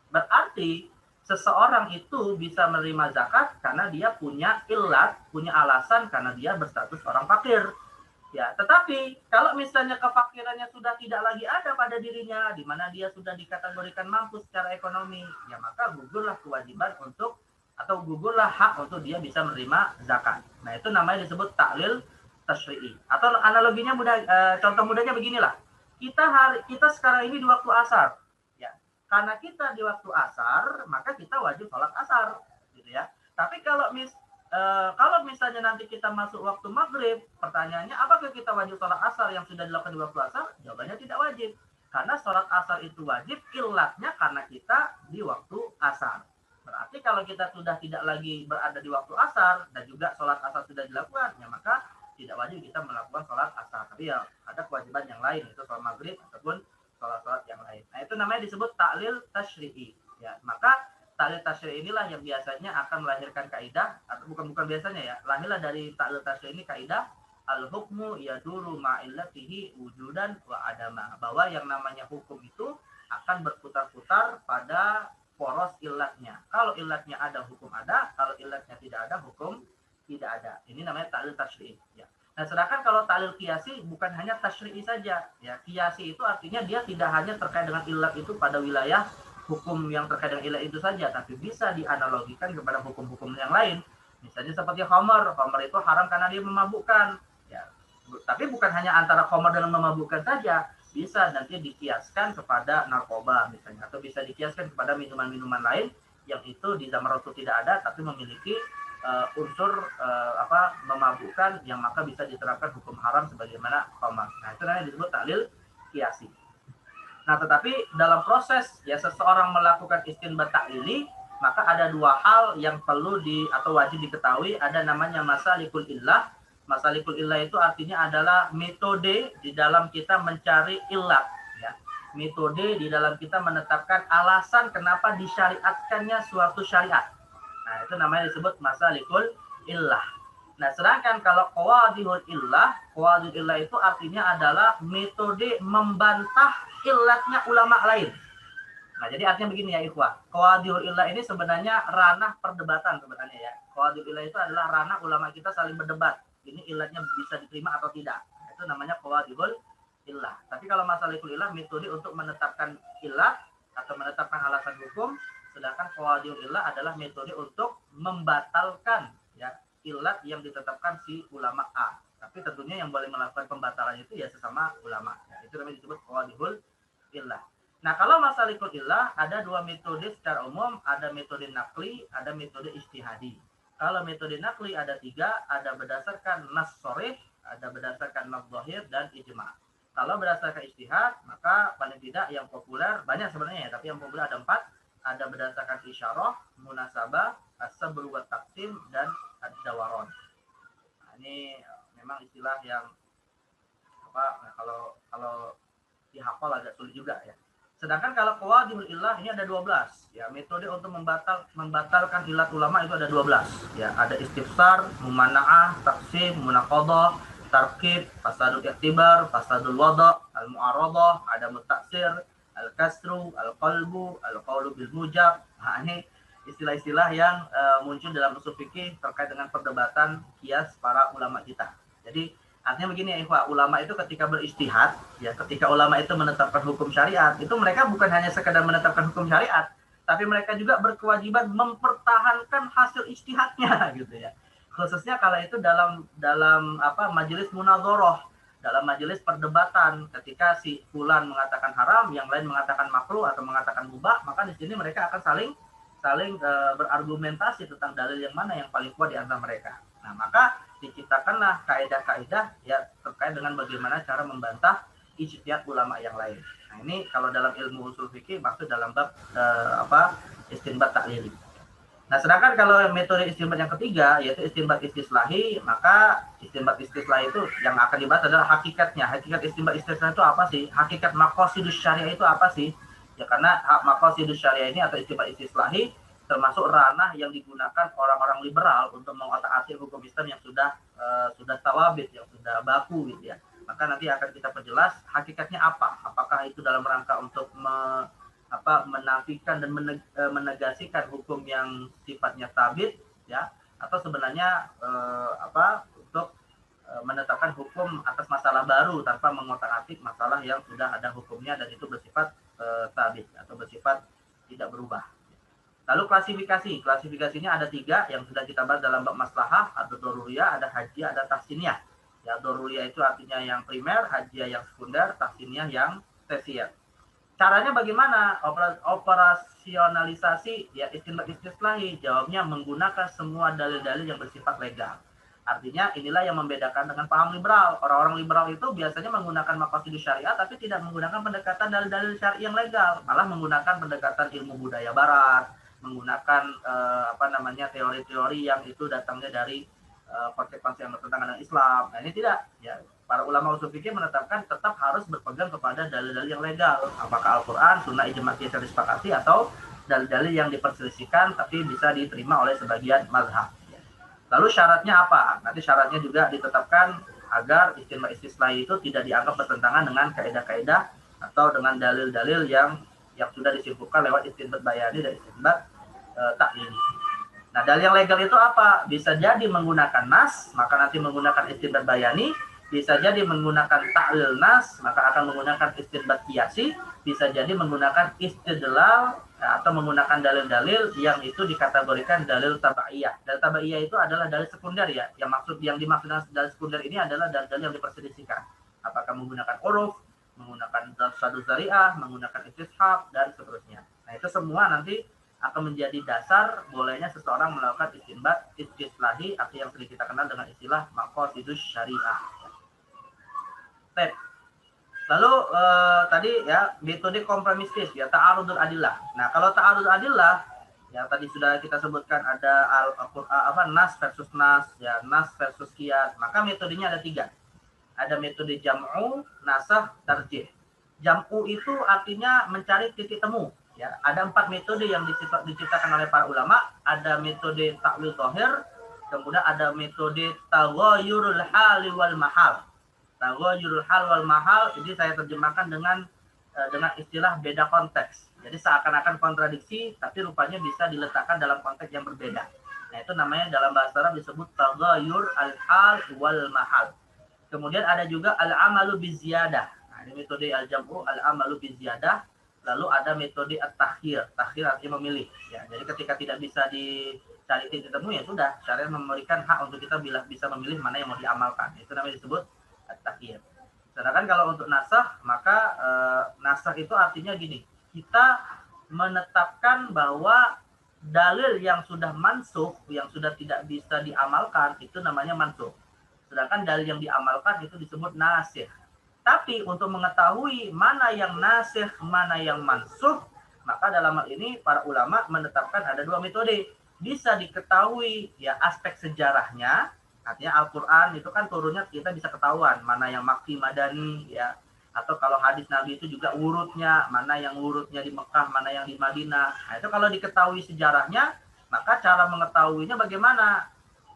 Berarti seseorang itu bisa menerima zakat karena dia punya ilat, punya alasan karena dia berstatus orang fakir. Ya, tetapi kalau misalnya kefakirannya sudah tidak lagi ada pada dirinya, di mana dia sudah dikategorikan mampu secara ekonomi, ya maka gugurlah kewajiban untuk atau gugurlah hak untuk dia bisa menerima zakat. Nah, itu namanya disebut taklil tasyri'i. Atau analoginya mudah, contoh mudahnya beginilah. Kita sekarang ini di waktu asar. Karena kita di waktu asar, maka kita wajib sholat asar, gitu ya. Tapi kalau misalnya nanti kita masuk waktu maghrib, pertanyaannya apakah kita wajib sholat asar yang sudah dilakukan di waktu asar? Jawabannya tidak wajib. Karena sholat asar itu wajib, ilatnya karena kita di waktu asar. Berarti kalau kita sudah tidak lagi berada di waktu asar, dan juga sholat asar sudah dilakukan, ya maka tidak wajib kita melakukan sholat asar. Tapi ya ada kewajiban yang lain, itu sholat maghrib ataupun sholat-sholat yang lain. Nah, itu namanya disebut taklil tasyri'i. Ya, maka taklil tasyri'i inilah yang biasanya akan melahirkan kaidah, atau bukan biasanya ya, lahirlah dari taklil tasyri'i ini kaidah al-hukmu yaduru ma'illatihi wujudan wa adama. Bahwa yang namanya hukum itu akan berputar-putar pada poros ilatnya. Kalau ilatnya ada, hukum ada. Kalau ilatnya tidak ada, hukum tidak ada. Ini namanya taklil tasyri'i. Ya. Nah, sedangkan kalau taklil qiyasi bukan hanya tasyri'i saja, ya. Qiyasi itu artinya dia tidak hanya terkait dengan ilat itu pada wilayah hukum yang terkait dengan ilat itu saja, tapi bisa dianalogikan kepada hukum-hukum yang lain. Misalnya seperti khamar. Khamar itu haram karena dia memabukkan, ya. Tapi bukan hanya antara khamar dan memabukkan saja, bisa nanti dikiaskan kepada narkoba misalnya, atau bisa dikiaskan kepada minuman-minuman lain yang itu di zaman Rasul tidak ada, tapi memiliki unsur memabukkan yang maka bisa diterapkan hukum haram sebagaimana khamar. Nah, itu namanya disebut taklil qiyasi. Nah, tetapi dalam proses ya seseorang melakukan istinbat taklili, maka ada dua hal yang perlu atau wajib diketahui. Ada namanya masalikul illah. Masalikul illah itu artinya adalah metode di dalam kita mencari illat, ya. Metode di dalam kita menetapkan alasan kenapa disyariatkannya suatu syariat. Nah, itu namanya disebut masalikul illah. Nah, sedangkan kalau qawadihul illah itu artinya adalah metode membantah illatnya ulama lain. Nah, jadi artinya begini ya, ikhwah. Qawadihul illah ini sebenarnya ranah perdebatan sebenarnya ya. Qawadihul illah itu adalah ranah ulama kita saling berdebat. Ini illatnya bisa diterima atau tidak. Itu namanya qawadihul illah. Tapi kalau masalikul illah metode untuk menetapkan illat atau menetapkan alasan hukum. Sedangkan qawadihul illah adalah metode untuk membatalkan ya illat yang ditetapkan si ulama A. Tapi tentunya yang boleh melakukan pembatalan itu ya sesama ulama. Ya, itu namanya disebut qawadihul illah. Nah, kalau masalikul illah ada dua metode secara umum, ada metode naqli, ada metode ijtihadi. Kalau metode naqli ada tiga, ada berdasarkan nas sharih, ada berdasarkan nas zahir dan ijma'. Kalau berdasarkan ijtihad, maka paling tidak yang populer banyak sebenarnya ya, tapi yang populer ada 4. Ada berdasarkan isyarah, munasabah, as-sabr wa taqsim, dan ad-dawaron. Nah, ini memang istilah yang kalau dihafal agak sulit juga ya. Sedangkan kalau qawadihul illah ini ada 12 ya, metode untuk membatalkan ilat ulama itu ada 12 ya. Ada istifsar, mumana'ah, taqsim, munaqadah, tarkib, fasadul i'tibar, fasadul wada', al-mu'aradah, ada mutaksir, al-kasru, al-qalbu, al-qawlu bil mujab. Nah, ini istilah-istilah yang muncul dalam usul fikih terkait dengan perdebatan qiyas para ulama kita. Jadi artinya begini ya, ikhwah, ulama itu ketika berijtihad, ya ketika ulama itu menetapkan hukum syariat, itu mereka bukan hanya sekedar menetapkan hukum syariat, tapi mereka juga berkewajiban mempertahankan hasil ijtihadnya gitu ya. Khususnya kalau itu dalam majelis munadharah, dalam majelis perdebatan, ketika si fulan mengatakan haram, yang lain mengatakan makruh atau mengatakan mubah, maka di sini mereka akan saling berargumentasi tentang dalil yang mana yang paling kuat di antara mereka. Nah, maka diciptakanlah kaidah-kaidah ya terkait dengan bagaimana cara membantah ijtihad ulama yang lain. Nah, ini kalau dalam ilmu usul fikih maksud dalam bab istinbat taklili. Nah, sedangkan kalau metode istinbat yang ketiga yaitu istinbat istislahi, maka istinbat istislahi itu yang akan dibahas adalah hakikatnya. Hakikat istinbat istislahi itu apa sih? Hakikat maqasidus syariah itu apa sih? Ya karena maqasidus syariah ini atau istinbat istislahi termasuk ranah yang digunakan orang-orang liberal untuk mengotak-atik hukum Islam yang sudah tawabit, yang sudah baku gitu ya. Maka nanti akan kita perjelas hakikatnya apa? Apakah itu dalam rangka untuk menafikan dan menegasikan hukum yang sifatnya tabit ya, atau sebenarnya untuk menetapkan hukum atas masalah baru tanpa mengotak-atik masalah yang sudah ada hukumnya dan itu bersifat tabit atau bersifat tidak berubah. Lalu klasifikasinya ada 3 yang sudah kita bahas dalam bab maslahah, ada doruriyah, ada hajiyah, ada tahsiniyah. Ya, doruriyah itu artinya yang primer, hajiyah yang sekunder, tahsiniyah yang tersier. Caranya bagaimana? Operasionalisasi ya istinbat istislahi. Jawabnya menggunakan semua dalil-dalil yang bersifat legal. Artinya inilah yang membedakan dengan paham liberal. Orang-orang liberal itu biasanya menggunakan maqasidus syariah tapi tidak menggunakan pendekatan dalil-dalil syariah yang legal, malah menggunakan pendekatan ilmu budaya barat, menggunakan teori-teori yang itu datangnya dari konsep-konsep yang bertentangan dengan Islam. Nah, ini tidak ya. Para ulama usul fikih menetapkan tetap harus berpegang kepada dalil-dalil yang legal, apakah Al-Quran, Sunnah, Ijma' yang disepakati atau dalil-dalil yang diperselisihkan tapi bisa diterima oleh sebagian mazhab. Lalu syaratnya apa? Nanti syaratnya juga ditetapkan agar istinbat istislahi itu tidak dianggap bertentangan dengan kaidah-kaidah atau dengan dalil-dalil yang sudah disimpulkan lewat istinbat bayani dan istinbat taklili. Nah, dalil yang legal itu apa? Bisa jadi menggunakan nas, maka nanti menggunakan istinbat bayani. Bisa jadi menggunakan ta'lil nas, maka akan menggunakan istinbat qiyasi. Bisa jadi menggunakan istidlal atau menggunakan dalil-dalil yang itu dikategorikan dalil tabaiyah. Dalil tabaiyah itu adalah dalil sekunder ya. Yang dimaksud dalil sekunder ini adalah dalil yang diperselisihkan. Apakah menggunakan uruf, menggunakan syadu zari'ah, menggunakan istishab dan seterusnya. Nah, itu semua nanti akan menjadi dasar bolehnya seseorang melakukan istinbat istislahi atau yang sering kita kenal dengan istilah maqasidus syariah. Lalu tadi ya metode kompromistis ya ta'arudul adillah. Nah, kalau ta'arudul adillah ya tadi sudah kita sebutkan ada nas versus nas ya, nas versus qiyas. Maka metodenya ada 3. Ada metode jam'u, nasakh, tarjih. Jam'u itu artinya mencari titik temu ya. Ada 4 metode yang diciptakan oleh para ulama. Ada metode ta'wil zahir, kemudian ada metode taghayyurul hali wal mahal. Taghayyurul hal wal mahal ini saya terjemahkan dengan istilah beda konteks. Jadi seakan-akan kontradiksi tapi rupanya bisa diletakkan dalam konteks yang berbeda. Nah, itu namanya dalam bahasa Arab disebut taghayyur al-hal wal mahal. Kemudian ada juga al-amalu biziyadah. Nah, ini metode al-jam'u al-amalu biziyadah. Lalu ada metode at-takhir. Takhir artinya memilih ya. Jadi ketika tidak bisa dicari titik temu ya sudah, syariat memberikan hak untuk kita bisa memilih mana yang mau diamalkan. Itu namanya disebut at-takhir. Sedangkan kalau untuk nasakh, maka nasakh itu artinya gini, kita menetapkan bahwa dalil yang sudah mansukh, yang sudah tidak bisa diamalkan, itu namanya mansukh. Sedangkan dalil yang diamalkan itu disebut nasikh. Tapi untuk mengetahui mana yang nasikh, mana yang mansukh, maka dalam hal ini para ulama menetapkan ada 2 metode. Bisa diketahui ya aspek sejarahnya. Artinya Al-Quran itu kan turunnya kita bisa ketahuan mana yang makki madani ya, atau kalau hadis Nabi itu juga urutnya, mana yang urutnya di Mekah, mana yang di Madinah. Nah, itu kalau diketahui sejarahnya, maka cara mengetahuinya bagaimana?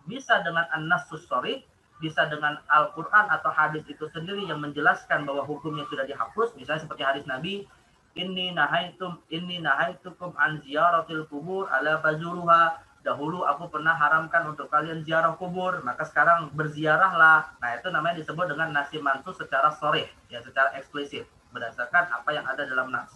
Bisa dengan an-nassus sharih, bisa dengan Al-Quran atau hadis itu sendiri yang menjelaskan bahwa hukumnya sudah dihapus. Misalnya seperti hadis Nabi, inni nahaitukum an ziyaratil kubur ala fazuruha. Dahulu aku pernah haramkan untuk kalian ziarah kubur, maka sekarang berziarahlah. Nah, itu namanya disebut dengan nasi mansuh secara sharih, ya secara eksplisit berdasarkan apa yang ada dalam nas.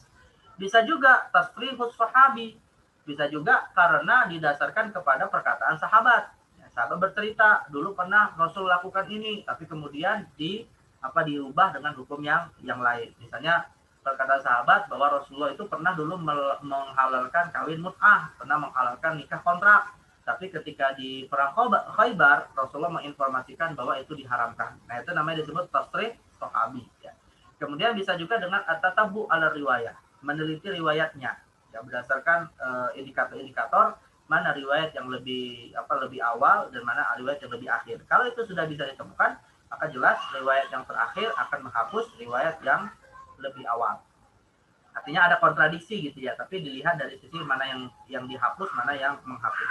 Bisa juga tasrihus sahabi, bisa juga karena didasarkan kepada perkataan sahabat. Ya, sahabat bercerita dulu pernah Rasul lakukan ini, tapi kemudian diubah dengan hukum yang lain. Misalnya perkataan sahabat bahwa Rasulullah itu pernah dulu menghalalkan kawin mut'ah, pernah menghalalkan nikah kontrak, tapi ketika di perang Khaybar Rasulullah menginformasikan bahwa itu diharamkan. Nah, itu namanya disebut tasrih sahabi ya. Kemudian bisa juga dengan at-tatabbu ala riwayah, meneliti riwayatnya ya berdasarkan indikator-indikator mana riwayat yang lebih awal dan mana riwayat yang lebih akhir. Kalau itu sudah bisa ditemukan, maka jelas riwayat yang terakhir akan menghapus riwayat yang lebih awal. Artinya ada kontradiksi gitu ya, tapi dilihat dari sisi mana yang dihapus, mana yang menghapus.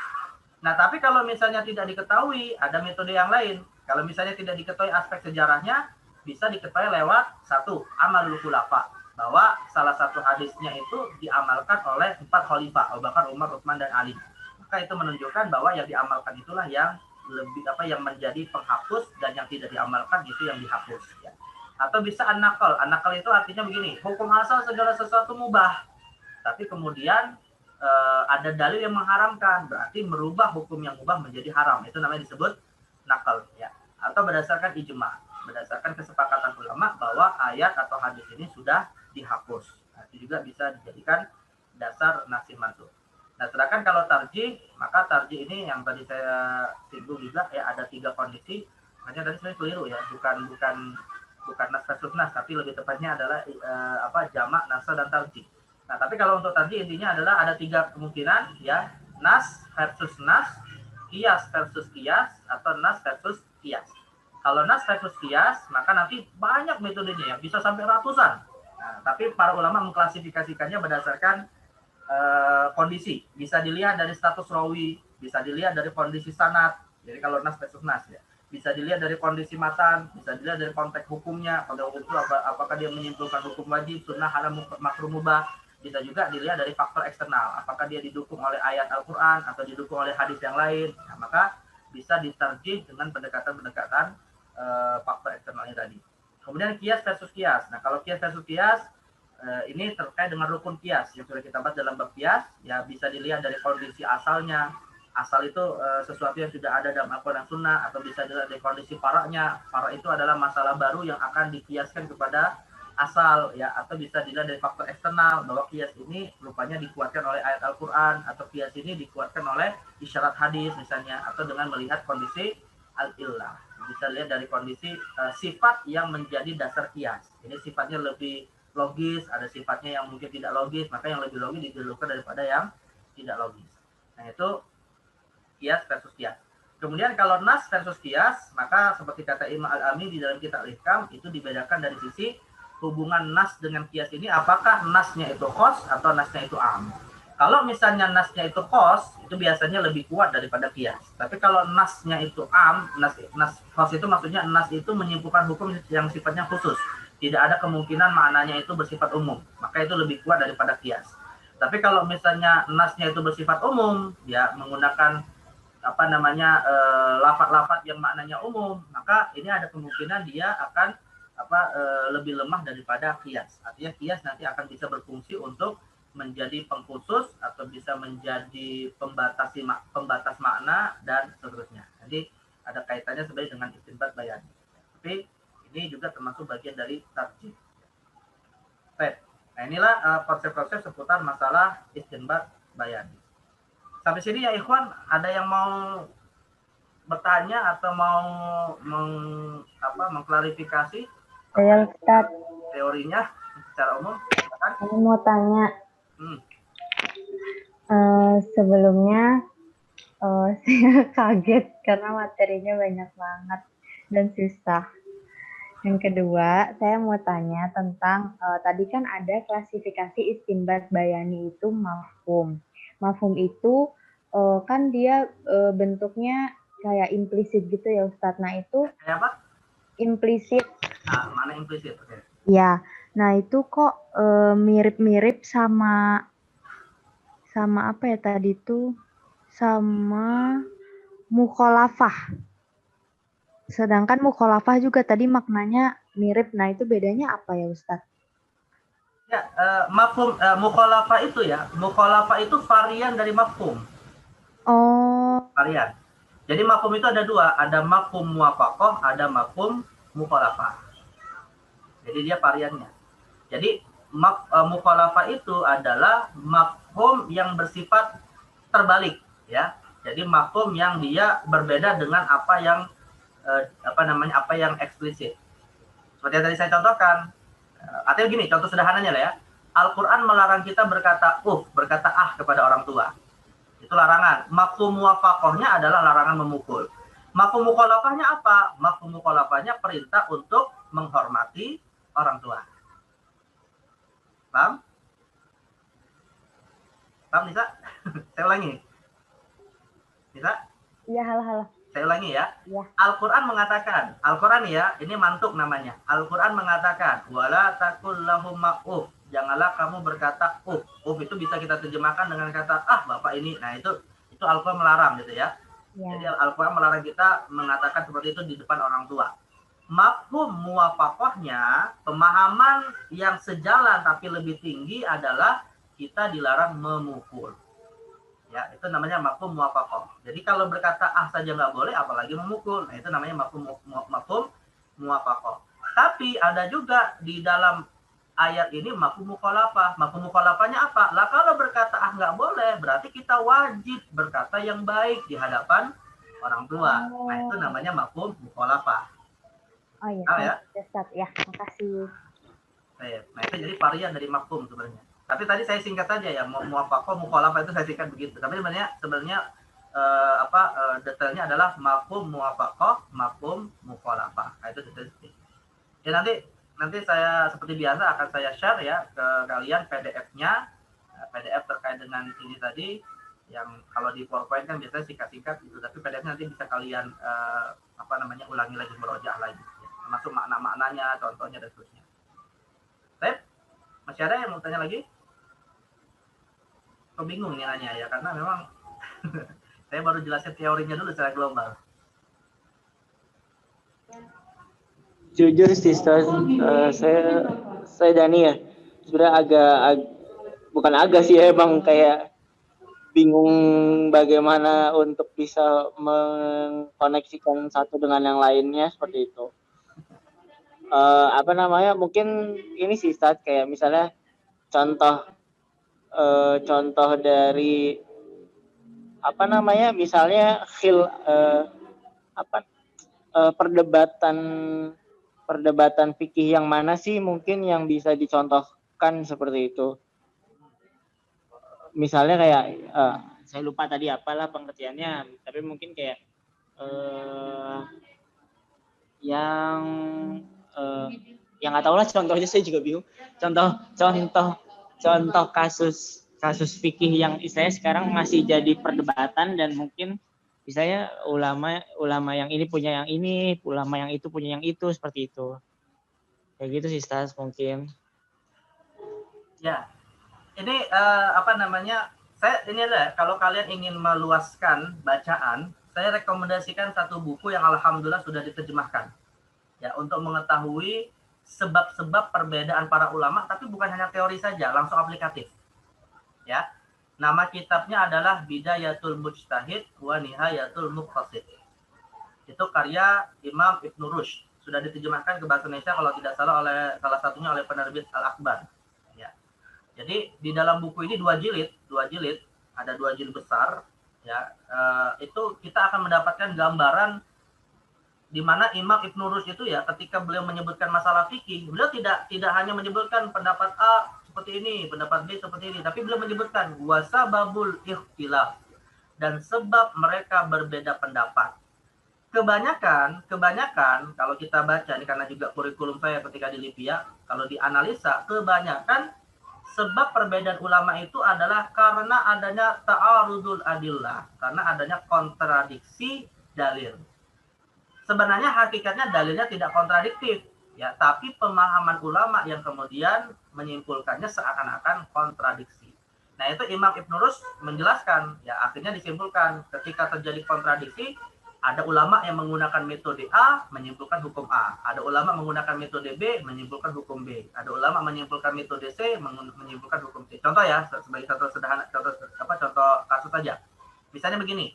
Nah, tapi kalau misalnya tidak diketahui, ada metode yang lain. Kalau misalnya tidak diketahui aspek sejarahnya, bisa diketahui lewat satu, amalul khulafa, bahwa salah satu hadisnya itu diamalkan oleh 4 khalifah, Abu Bakar, Umar, Utsman, dan Ali. Maka itu menunjukkan bahwa yang diamalkan itulah yang lebih yang menjadi penghapus, dan yang tidak diamalkan itu yang dihapus ya. Atau bisa an-naqal. An-naqal itu artinya begini, hukum asal segala sesuatu mubah, tapi kemudian ada dalil yang mengharamkan, berarti merubah hukum yang mubah menjadi haram. Itu namanya disebut naqal ya. Atau berdasarkan ijma, berdasarkan kesepakatan ulama bahwa ayat atau hadis ini sudah dihapus. Nah, itu juga bisa dijadikan dasar nasikh mansukh. Nah, sedangkan kalau tarjih, maka tarjih ini yang tadi saya singgung juga ya, ada 3 kondisi. Makanya tadi sebenarnya keliru ya, bukan nas versus nas, tapi lebih tepatnya adalah jamak, nasa, dan tarjih. Nah, tapi kalau untuk tarjih intinya adalah ada 3 kemungkinan ya, nas versus nas, qiyas versus qiyas, atau nas versus qiyas. Kalau nas versus qiyas, maka nanti banyak metodenya ya, bisa sampai ratusan. Nah, tapi para ulama mengklasifikasikannya berdasarkan kondisi. Bisa dilihat dari status rawi, bisa dilihat dari kondisi sanad. Jadi kalau nas versus nas ya. Bisa dilihat dari kondisi matan, bisa dilihat dari konteks hukumnya, pada hukum itu apakah dia menyimpulkan hukum wajib, sunnah, haram, makruh, mubah. Bisa juga dilihat dari faktor eksternal, apakah dia didukung oleh ayat Al-Quran atau didukung oleh hadis yang lain. Nah, maka bisa ditarjih dengan pendekatan-pendekatan faktor eksternalnya tadi. Kemudian kias versus kias. Nah, kalau kias versus kias, ini terkait dengan rukun kias yang sudah kita bahas dalam bab kias, ya bisa dilihat dari kondisi asalnya. Asal itu sesuatu yang sudah ada dalam Al-Quran dan Sunnah, atau bisa dilihat dari kondisi faraknya. Farak itu adalah masalah baru yang akan dikiaskan kepada asal ya, atau bisa dilihat dari faktor eksternal bahwa kias ini rupanya dikuatkan oleh ayat Al-Quran, atau kias ini dikuatkan oleh isyarat hadis misalnya, atau dengan melihat kondisi al-illah. Bisa lihat dari kondisi sifat yang menjadi dasar kias. Ini sifatnya lebih logis, ada sifatnya yang mungkin tidak logis, maka yang lebih logis didahulukan daripada yang tidak logis. Nah, itu kias versus kias. Kemudian kalau nas versus kias, maka seperti kata Imam Al-Ami di dalam kitab Al-Ihkam, itu dibedakan dari sisi hubungan nas dengan kias ini, apakah nasnya itu khos atau nasnya itu am. Kalau misalnya nasnya itu khos, itu biasanya lebih kuat daripada kias. Tapi kalau nasnya itu am, nas khos itu maksudnya nas itu menyimpulkan hukum yang sifatnya khusus. Tidak ada kemungkinan maknanya itu bersifat umum, maka itu lebih kuat daripada kias. Tapi kalau misalnya nasnya itu bersifat umum, ya menggunakan lafaz-lafaz yang maknanya umum, maka ini ada kemungkinan dia akan lebih lemah daripada kias. Artinya kias nanti akan bisa berfungsi untuk menjadi pengkhusus atau bisa menjadi pembatas makna dan seterusnya. Jadi ada kaitannya sebenarnya dengan istinbat bayan. Tapi ini juga termasuk bagian dari tarjih. Baik. Nah, inilah konsep-konsep seputar masalah istinbat bayan. Sampai sini ya ikhwan, ada yang mau bertanya atau mau mengklarifikasi Saya Ustaz, teorinya secara umum? saya mau tanya. Sebelumnya saya kaget karena materinya banyak banget dan susah. Yang kedua, saya mau tanya tentang tadi kan ada klasifikasi istinbat bayani itu mafhum. Mafhum itu kan dia bentuknya kayak implisit gitu ya Ustadz. Nah itu Kayak apa? implisit. Nah, mana implisit? Okay. Ya, nah itu kok mirip-mirip sama apa ya tadi itu, sama mukholafah. Sedangkan mukholafah juga tadi maknanya mirip. Nah, itu bedanya apa ya, Ustaz? Ya, mafhum mukholafah itu ya. Mukholafah itu varian dari mafhum. Oh. Varian. Jadi mafhum itu ada 2, ada mafhum muwafaqah, ada mafhum mukholafah. Jadi dia variannya. Jadi mukholafah itu adalah mafhum yang bersifat terbalik ya. Jadi mafhum yang dia berbeda dengan apa yang apa yang eksplisit. Seperti yang tadi saya contohkan. Artinya gini, contoh sederhananya lah ya. Al-Quran melarang kita berkata berkata kepada orang tua. Itu larangan. Mafhum muwafaqahnya adalah larangan memukul. Mafhum mukhalafahnya apa? Mafhum mukhalafahnya perintah untuk menghormati orang tua. Paham? Paham, Nisa? Saya ulangi. Nisa? Iya, halo. Saya ulangi ya. Ya. Al-Quran mengatakan, Al-Quran ya, ini mantuk namanya. Al-Quran mengatakan, wala takul lahum janganlah kamu berkata itu bisa kita terjemahkan dengan kata bapak ini. Nah itu Al-Quran melarang gitu ya. Jadi Al-Quran melarang kita mengatakan seperti itu di depan orang tua. Mafhum muwafaqahnya, pemahaman yang sejalan tapi lebih tinggi adalah kita dilarang memukul. Ya, itu namanya mafhum muwafaqah. Jadi kalau berkata saja nggak boleh, apalagi memukul. Nah, itu namanya mafhum muwafaqah. Tapi ada juga di dalam ayat ini mafhum mukhalafah. Mafhum mukhalafahnya apa? Lah kalau berkata nggak boleh, berarti kita wajib berkata yang baik di hadapan orang tua. Nah, itu namanya mafhum mukhalafah. Oh iya, ya? Ustaz. Ya, makasih. Nah, itu jadi varian dari mafhum sebenarnya. Tapi tadi saya singkat saja ya, muwafaqah, mukhalafah itu saya singkat begitu. Tapi sebenarnya detailnya adalah mafhum muwafaqah, mafhum mukhalafah. Nah, itu detail. Ya nanti saya seperti biasa akan saya share ya ke kalian PDF-nya, PDF terkait dengan ini tadi, yang kalau di PowerPoint kan biasanya singkat-singkat gitu. Tapi PDF-nya nanti bisa kalian ulangi lagi, merojaah lagi, ya. Termasuk makna-maknanya, contohnya dan seterusnya. Baik, masih ada yang mau tanya lagi? Kok bingung nih nanya ya, karena memang saya baru jelasin teorinya dulu secara global. Jujur sih, saya Dani ya, sebenarnya bukan agak sih, emang kayak bingung bagaimana untuk bisa mengkoneksikan satu dengan yang lainnya seperti itu. Mungkin ini sih, Ustaz, kayak misalnya contoh dari misalnya perdebatan fikih yang mana sih mungkin yang bisa dicontohkan seperti itu. Misalnya kayak saya lupa tadi apalah pengertiannya, tapi mungkin kayak yang nggak tahu lah contohnya, saya juga bingung. Contoh kasus fikih yang istilahnya sekarang masih jadi perdebatan, dan mungkin misalnya ulama yang ini punya yang ini, ulama yang itu punya yang itu, seperti itu. Kayak gitu sih, Stas, mungkin. Ya, ini kalau kalian ingin meluaskan bacaan, saya rekomendasikan satu buku yang alhamdulillah sudah diterjemahkan. Ya, untuk mengetahui sebab-sebab perbedaan para ulama, tapi bukan hanya teori saja, langsung aplikatif. Ya, nama kitabnya adalah Bidayatul Mujtahid wa Nihayatul Muqtasid. Itu karya Imam Ibn Rushd, sudah diterjemahkan ke bahasa Indonesia kalau tidak salah salah satunya oleh penerbit Al-Akbar. Ya. Jadi di dalam buku ini dua jilid, ada 2 jilid besar. Ya, itu kita akan mendapatkan gambaran di mana Imam Ibn Rushd itu ya, ketika beliau menyebutkan masalah fikih, beliau tidak hanya menyebutkan pendapat A seperti ini, pendapat B seperti ini, tapi beliau menyebutkan wasababul ikhtilaf, dan sebab mereka berbeda pendapat. Kebanyakan kalau kita baca ini, karena juga kurikulum saya ketika di Libya, kalau dianalisa, kebanyakan sebab perbedaan ulama itu adalah karena adanya ta'arudul adillah, karena adanya kontradiksi dalil. Sebenarnya hakikatnya dalilnya tidak kontradiktif, ya, tapi pemahaman ulama yang kemudian menyimpulkannya seakan-akan kontradiksi. Nah, itu Imam Ibn Rushd menjelaskan, ya, akhirnya disimpulkan ketika terjadi kontradiksi, ada ulama yang menggunakan metode A menyimpulkan hukum A, ada ulama menggunakan metode B menyimpulkan hukum B, ada ulama menyimpulkan metode C menyimpulkan hukum C. Contoh ya, sebagai contoh sederhana, contoh kasus saja. Misalnya begini,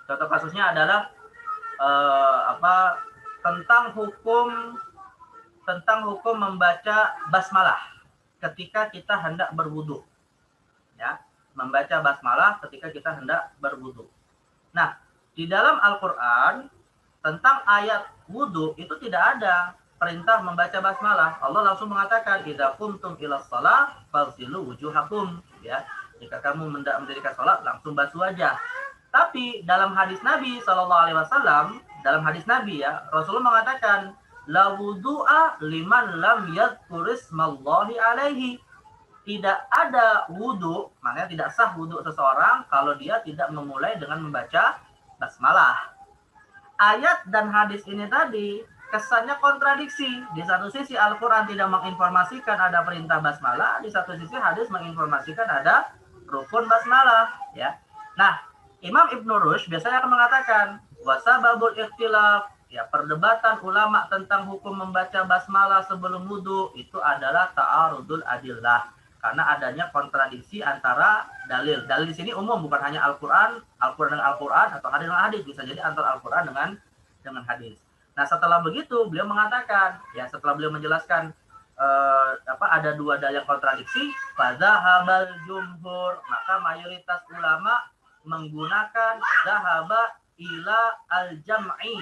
contoh kasusnya adalah tentang hukum membaca basmalah ketika kita hendak berwudu. Ya, membaca basmalah ketika kita hendak berwudu. Nah, di dalam Al-Quran tentang ayat wudhu itu tidak ada perintah membaca basmalah. Allah langsung mengatakan, idza qumtum ilas shalah faghsilu wujuhakum, ya. Jika kamu mendirikan salat, langsung basuh wajah. Tapi dalam hadis Nabi Shallallahu Alaihi Wasallam, dalam hadis Nabi ya, Rasulullah mengatakan, la wudu'a liman lam yadhkurismallahi alaihi. Tidak ada wudhu, makanya tidak sah wudhu seseorang kalau dia tidak memulai dengan membaca basmalah. Ayat dan hadis ini tadi kesannya kontradiksi. Di satu sisi Al-Quran tidak menginformasikan ada perintah basmalah, di satu sisi hadis menginformasikan ada rukun basmalah. Ya. Nah, Imam Ibnu Rushd biasanya akan mengatakan wasababul ikhtilaf, ya, perdebatan ulama tentang hukum membaca basmalah sebelum wudhu itu adalah ta'arudul adillah, karena adanya kontradiksi antara dalil. Dalil di sini umum, bukan hanya Al-Quran dengan Al-Quran atau hadis dengan hadis, bisa jadi antara Al-Quran dengan hadis. Nah, setelah begitu beliau mengatakan, ya, setelah beliau menjelaskan ada dua dalil yang kontradiksi, fadzahabal jumhur, maka mayoritas ulama menggunakan zahaba ila al-jam'i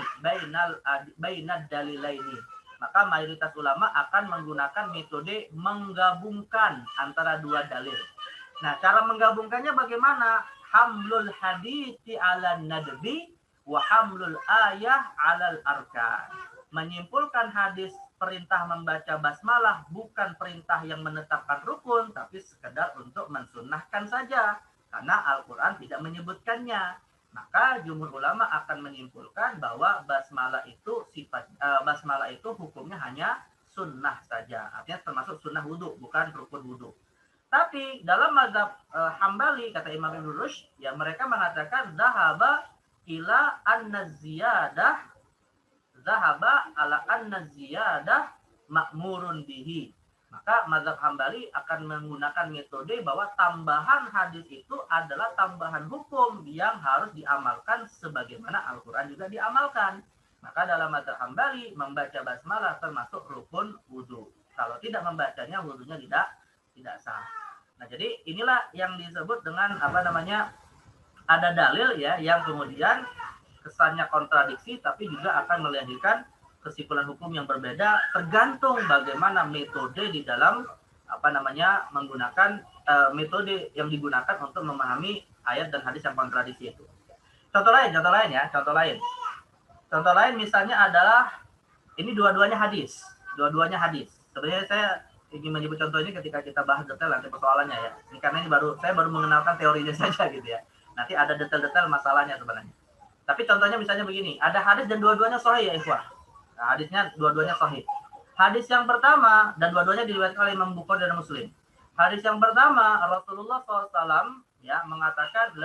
bainad dalilaini. Maka mayoritas ulama akan menggunakan metode menggabungkan antara dua dalil. Nah, cara menggabungkannya bagaimana? Hamlul hadithi ala nadbi wa hamlul ayah alal arkan. Menyimpulkan hadis perintah membaca basmalah bukan perintah yang menetapkan rukun, tapi sekedar untuk mensunnahkan saja. Karena Al-Quran tidak menyebutkannya. Maka jumhur ulama akan menyimpulkan bahwa basmalah itu hukumnya hanya sunnah saja. Artinya termasuk sunnah wudhu, bukan rukun wudhu. Tapi dalam mazhab Hambali, kata Imam Ibnu Rushd, ya, mereka mengatakan zahaba ala anna ziyadah ma'murun bihi. Maka mazhab Hambali akan menggunakan metode bahwa tambahan hadis itu adalah tambahan hukum yang harus diamalkan sebagaimana Al-Quran juga diamalkan. Maka dalam mazhab Hambali membaca basmalah termasuk rukun wudhu. Kalau tidak membacanya, wudhunya tidak sah. Nah, jadi inilah yang disebut dengan ada dalil, ya, yang kemudian kesannya kontradiksi tapi juga akan melahirkan kesimpulan hukum yang berbeda tergantung bagaimana metode di dalam menggunakan metode yang digunakan untuk memahami ayat dan hadis yang kontradiksi itu. Contoh lain misalnya adalah ini dua-duanya hadis. Sebenarnya saya ingin menyebut contoh ini ketika kita bahas detail nanti persoalannya, ya. Ini karena saya baru mengenalkan teorinya saja gitu, ya. Nanti ada detail-detail masalahnya sebenarnya. Tapi contohnya misalnya begini, ada hadis dan dua-duanya sahih, ya ikhwah. Nah, hadisnya dua-duanya sahih. Hadis yang pertama, dan dua-duanya diriwayatkan oleh Imam Bukhari dan Muslim. Hadis yang pertama, Rasulullah SAW, ya, mengatakan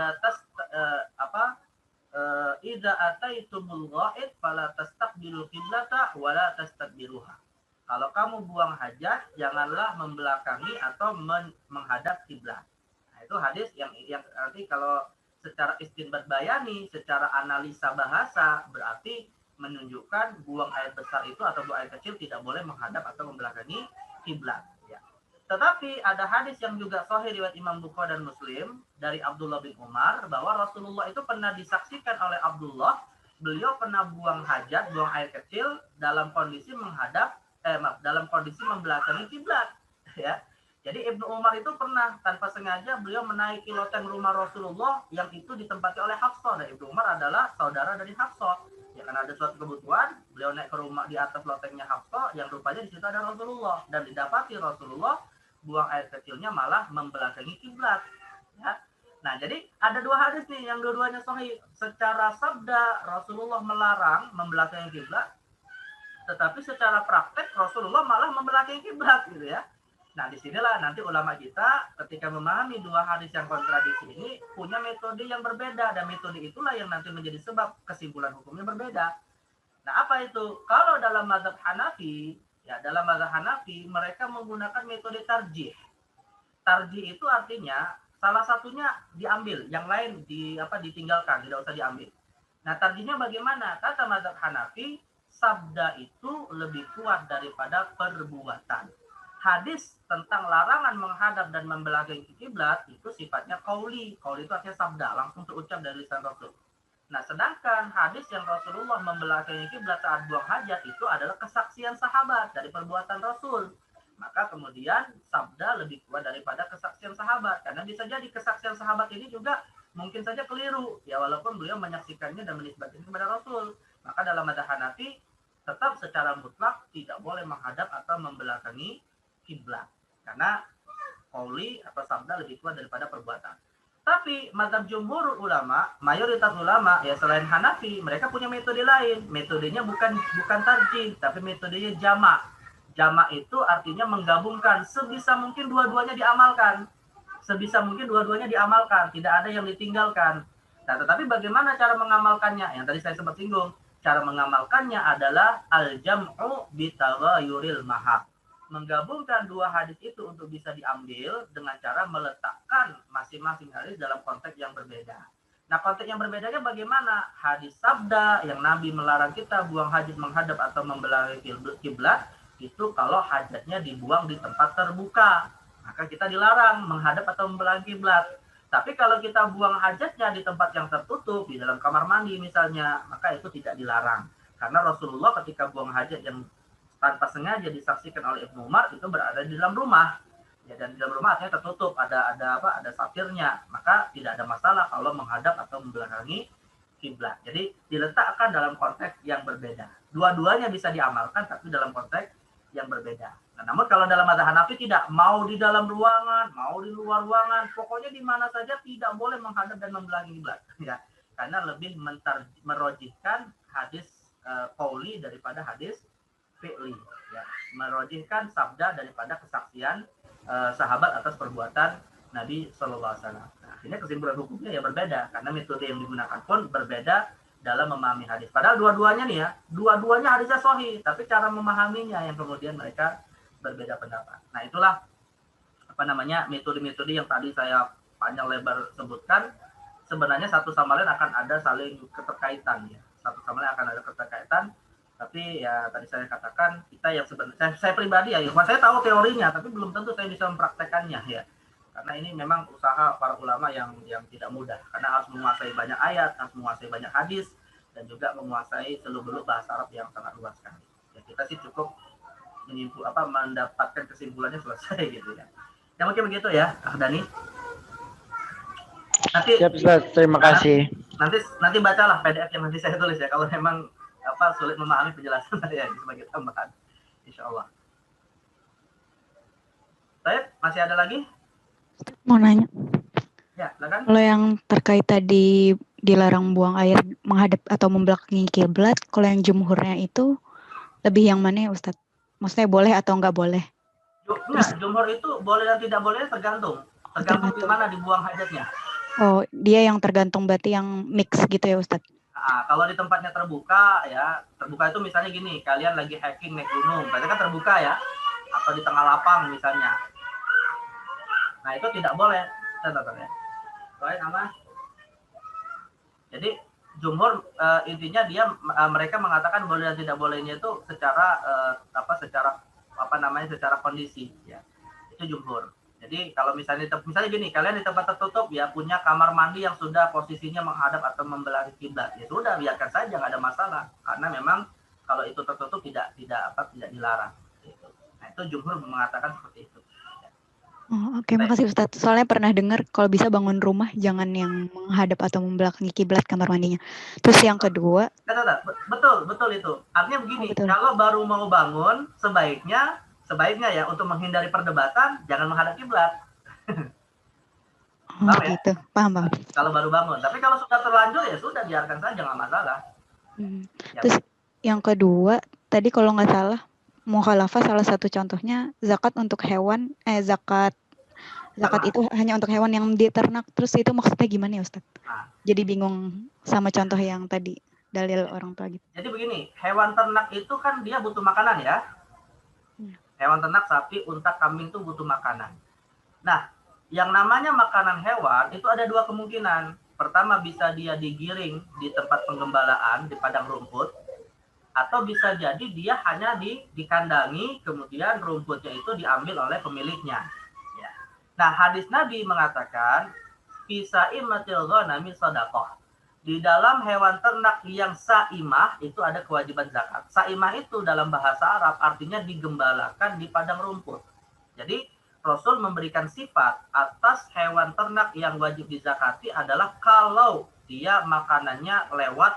idza ataitumul ghaid fala tastaqbilul qiblata wala tastadbiruha. Kalau kamu buang hajat, janganlah membelakangi atau menghadap kiblat. Nah, itu hadis yang nanti kalau secara istinbat bayani, secara analisa bahasa, berarti menunjukkan buang air besar itu atau buang air kecil tidak boleh menghadap atau membelakangi kiblat, ya. Tetapi ada hadis yang juga sahih riwayat Imam Bukhari dan Muslim dari Abdullah bin Umar bahwa Rasulullah itu pernah disaksikan oleh Abdullah, beliau pernah buang hajat, buang air kecil dalam kondisi dalam kondisi membelakangi kiblat, ya. Jadi Ibnu Umar itu pernah tanpa sengaja beliau menaiki loteng rumah Rasulullah yang itu ditempati oleh Hafsah, dan Ibnu Umar adalah saudara dari Hafsah. Ya, karena ada suatu kebutuhan, beliau naik ke rumah di atas lotengnya Hafsah yang rupanya di situ ada Rasulullah, dan didapati Rasulullah buang air kecilnya malah membelakangi kiblat, ya. Nah, jadi ada dua hadis nih yang dua-duanya sahih. Secara sabda Rasulullah melarang membelakangi kiblat, tetapi secara praktek Rasulullah malah membelakangi kiblat, gitu, ya. Nah, disinilah nanti ulama kita ketika memahami dua hadis yang kontradiksi ini punya metode yang berbeda, dan metode itulah yang nanti menjadi sebab kesimpulan hukumnya berbeda. Nah, apa itu? Kalau dalam mazhab Hanafi, ya, dalam mazhab Hanafi mereka menggunakan metode tarjih. Tarjih itu artinya salah satunya diambil, yang lain ditinggalkan, tidak usah diambil. Nah, tarjihnya bagaimana? Kata mazhab Hanafi, sabda itu lebih kuat daripada perbuatan. Hadis tentang larangan menghadap dan membelakangi kiblat itu sifatnya qauli. Qauli itu artinya sabda, langsung terucap dari lisan Rasul. Nah, sedangkan hadis yang Rasulullah membelakangi kiblat saat buang hajat itu adalah kesaksian sahabat dari perbuatan Rasul. Maka kemudian sabda lebih kuat daripada kesaksian sahabat. Karena bisa jadi kesaksian sahabat ini juga mungkin saja keliru. Ya walaupun beliau menyaksikannya dan menisbatkan kepada Rasul. Maka dalam madzhab Hanafi tetap secara mutlak tidak boleh menghadap atau membelakangi kiblat. Karena qauli atau sabda lebih kuat daripada perbuatan. Tapi mazhab jumhur ulama, mayoritas ulama ya selain Hanafi, mereka punya metode lain. Metodenya bukan tarjih, tapi metodenya jamak. Jamak itu artinya menggabungkan sebisa mungkin dua-duanya diamalkan. Sebisa mungkin dua-duanya diamalkan, tidak ada yang ditinggalkan. Nah, tetapi bagaimana cara mengamalkannya? Yang tadi saya sempat singgung. Cara mengamalkannya adalah al-jam'u bitaghayyuril mahab. Menggabungkan dua hadis itu untuk bisa diambil dengan cara meletakkan masing-masing hadis dalam konteks yang berbeda. Nah, konteks yang berbedanya bagaimana? Hadis sabda yang Nabi melarang kita buang hajat menghadap atau membelakangi kiblat itu kalau hajatnya dibuang di tempat terbuka, maka kita dilarang menghadap atau membelakangi kiblat. Tapi kalau kita buang hajatnya di tempat yang tertutup, di dalam kamar mandi misalnya, maka itu tidak dilarang. Karena Rasulullah ketika buang hajat yang tanpa sengaja disaksikan oleh Ibnu Umar itu berada di dalam rumah. Ya, dan di dalam rumah artinya tertutup, ada satirnya, maka tidak ada masalah kalau menghadap atau membelakangi kiblat. Jadi diletakkan dalam konteks yang berbeda. Dua-duanya bisa diamalkan tapi dalam konteks yang berbeda. Nah, namun kalau dalam mazhab Hanafi tidak, mau di dalam ruangan, mau di luar ruangan, pokoknya di mana saja tidak boleh menghadap dan membelakangi kiblat. Ya, karena lebih merojihkan hadis qauli daripada hadis fi'li, ya, merojihkan sabda daripada kesaksian sahabat atas perbuatan Nabi Shallallahu Alaihi Wasallam. Nah, akhirnya kesimpulan hukumnya ya berbeda karena metode yang digunakan pun berbeda dalam memahami hadis. Padahal dua-duanya nih ya, dua-duanya hadisnya sahih, tapi cara memahaminya yang kemudian mereka berbeda pendapat. Nah, itulah metode-metode yang tadi saya panjang lebar sebutkan. Sebenarnya satu sama lain akan ada saling keterkaitan ya, satu sama lain akan ada keterkaitan. Tapi ya tadi saya katakan kita yang sebenarnya saya pribadi ya, saya tahu teorinya tapi belum tentu saya bisa mempraktekannya ya. Karena ini memang usaha para ulama yang tidak mudah karena harus menguasai banyak ayat, harus menguasai banyak hadis dan juga menguasai seluk-beluk bahasa Arab yang sangat luas sekali. Ya, kita sih cukup mendapatkan kesimpulannya selesai gitu ya. Ya mungkin begitu ya, Dani. Nanti siap, Ustaz. Terima kasih. Nanti bacalah PDF yang nanti saya tulis ya kalau memang sulit memahami penjelasan saya sebagai tambahan, insya Allah. Baik, masih ada lagi? Mau nanya. Ya, silakan. Kalau yang terkait tadi dilarang buang air menghadap atau membelakangi kiblat, kalau yang jumhurnya itu lebih yang mana ya Ustadz? Maksudnya boleh atau nggak boleh? Jumhur itu boleh dan tidak boleh tergantung di mana dibuang hajatnya. Oh, dia yang tergantung berarti yang mix gitu ya Ustadz? Nah, kalau di tempatnya terbuka ya, terbuka itu misalnya gini, kalian lagi hiking naik gunung, berarti kan terbuka ya, atau di tengah lapang misalnya. Nah, itu tidak boleh. Ya. Baik, apa? Jadi jumhur intinya mereka mengatakan boleh dan tidak bolehnya itu secara kondisi ya. Itu jumhur. Jadi kalau misalnya gini, kalian di tempat tertutup ya punya kamar mandi yang sudah posisinya menghadap atau membelakangi kiblat, ya sudah biarkan saja, nggak ada masalah karena memang kalau itu tertutup tidak dilarang. Gitu. Nah, itu jumhur mengatakan seperti itu. Oh, oke, makasih Ustadz. Soalnya pernah dengar kalau bisa bangun rumah jangan yang menghadap atau membelakangi kiblat kamar mandinya. Terus yang kedua, betul itu. Artinya begini, kalau baru mau bangun sebaiknya ya untuk menghindari perdebatan jangan menghadap kiblat. Oh, gitu. Ya? Paham. Kalau baru bangun. Tapi kalau sudah terlanjur ya sudah biarkan saja, nggak masalah. Terus yang kedua, tadi kalau nggak salah mukhalafah salah satu contohnya zakat untuk hewan, zakat itu hanya untuk hewan yang diternak. Terus itu maksudnya gimana ya Ustadz? Jadi bingung sama contoh yang tadi dalil orang tua gitu. Jadi begini, hewan ternak itu kan dia butuh makanan ya. Hewan ternak sapi, unta, kambing itu butuh makanan. Nah, yang namanya makanan hewan itu ada dua kemungkinan. Pertama bisa dia digiring di tempat penggembalaan di padang rumput. Atau bisa jadi dia hanya dikandangi, kemudian rumputnya itu diambil oleh pemiliknya. Ya. Nah, hadis Nabi mengatakan, Fisaimatil ghanami shadaqah. Di dalam hewan ternak yang saimah itu ada kewajiban zakat. Saimah itu dalam bahasa Arab artinya digembalakan di padang rumput. Jadi Rasul memberikan sifat atas hewan ternak yang wajib dizakati adalah kalau dia makanannya lewat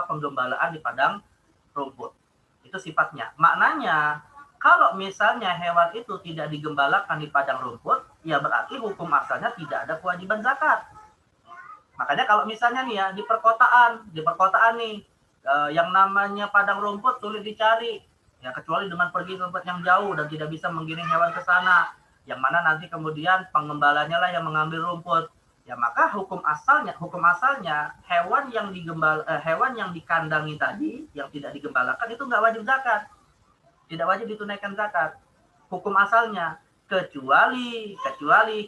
penggembalaan di padang rumput. Itu sifatnya. Maknanya kalau misalnya hewan itu tidak digembalakan di padang rumput, ya berarti hukum asalnya tidak ada kewajiban zakat. Makanya kalau misalnya nih ya di perkotaan nih yang namanya padang rumput sulit dicari, ya kecuali dengan pergi ke tempat yang jauh dan tidak bisa menggiring hewan ke sana, yang mana nanti kemudian pengembalanya lah yang mengambil rumput. Ya maka hukum asalnya hewan yang dikandangi tadi yang tidak digembalakan itu nggak wajib zakat, tidak wajib ditunaikan zakat. Hukum asalnya kecuali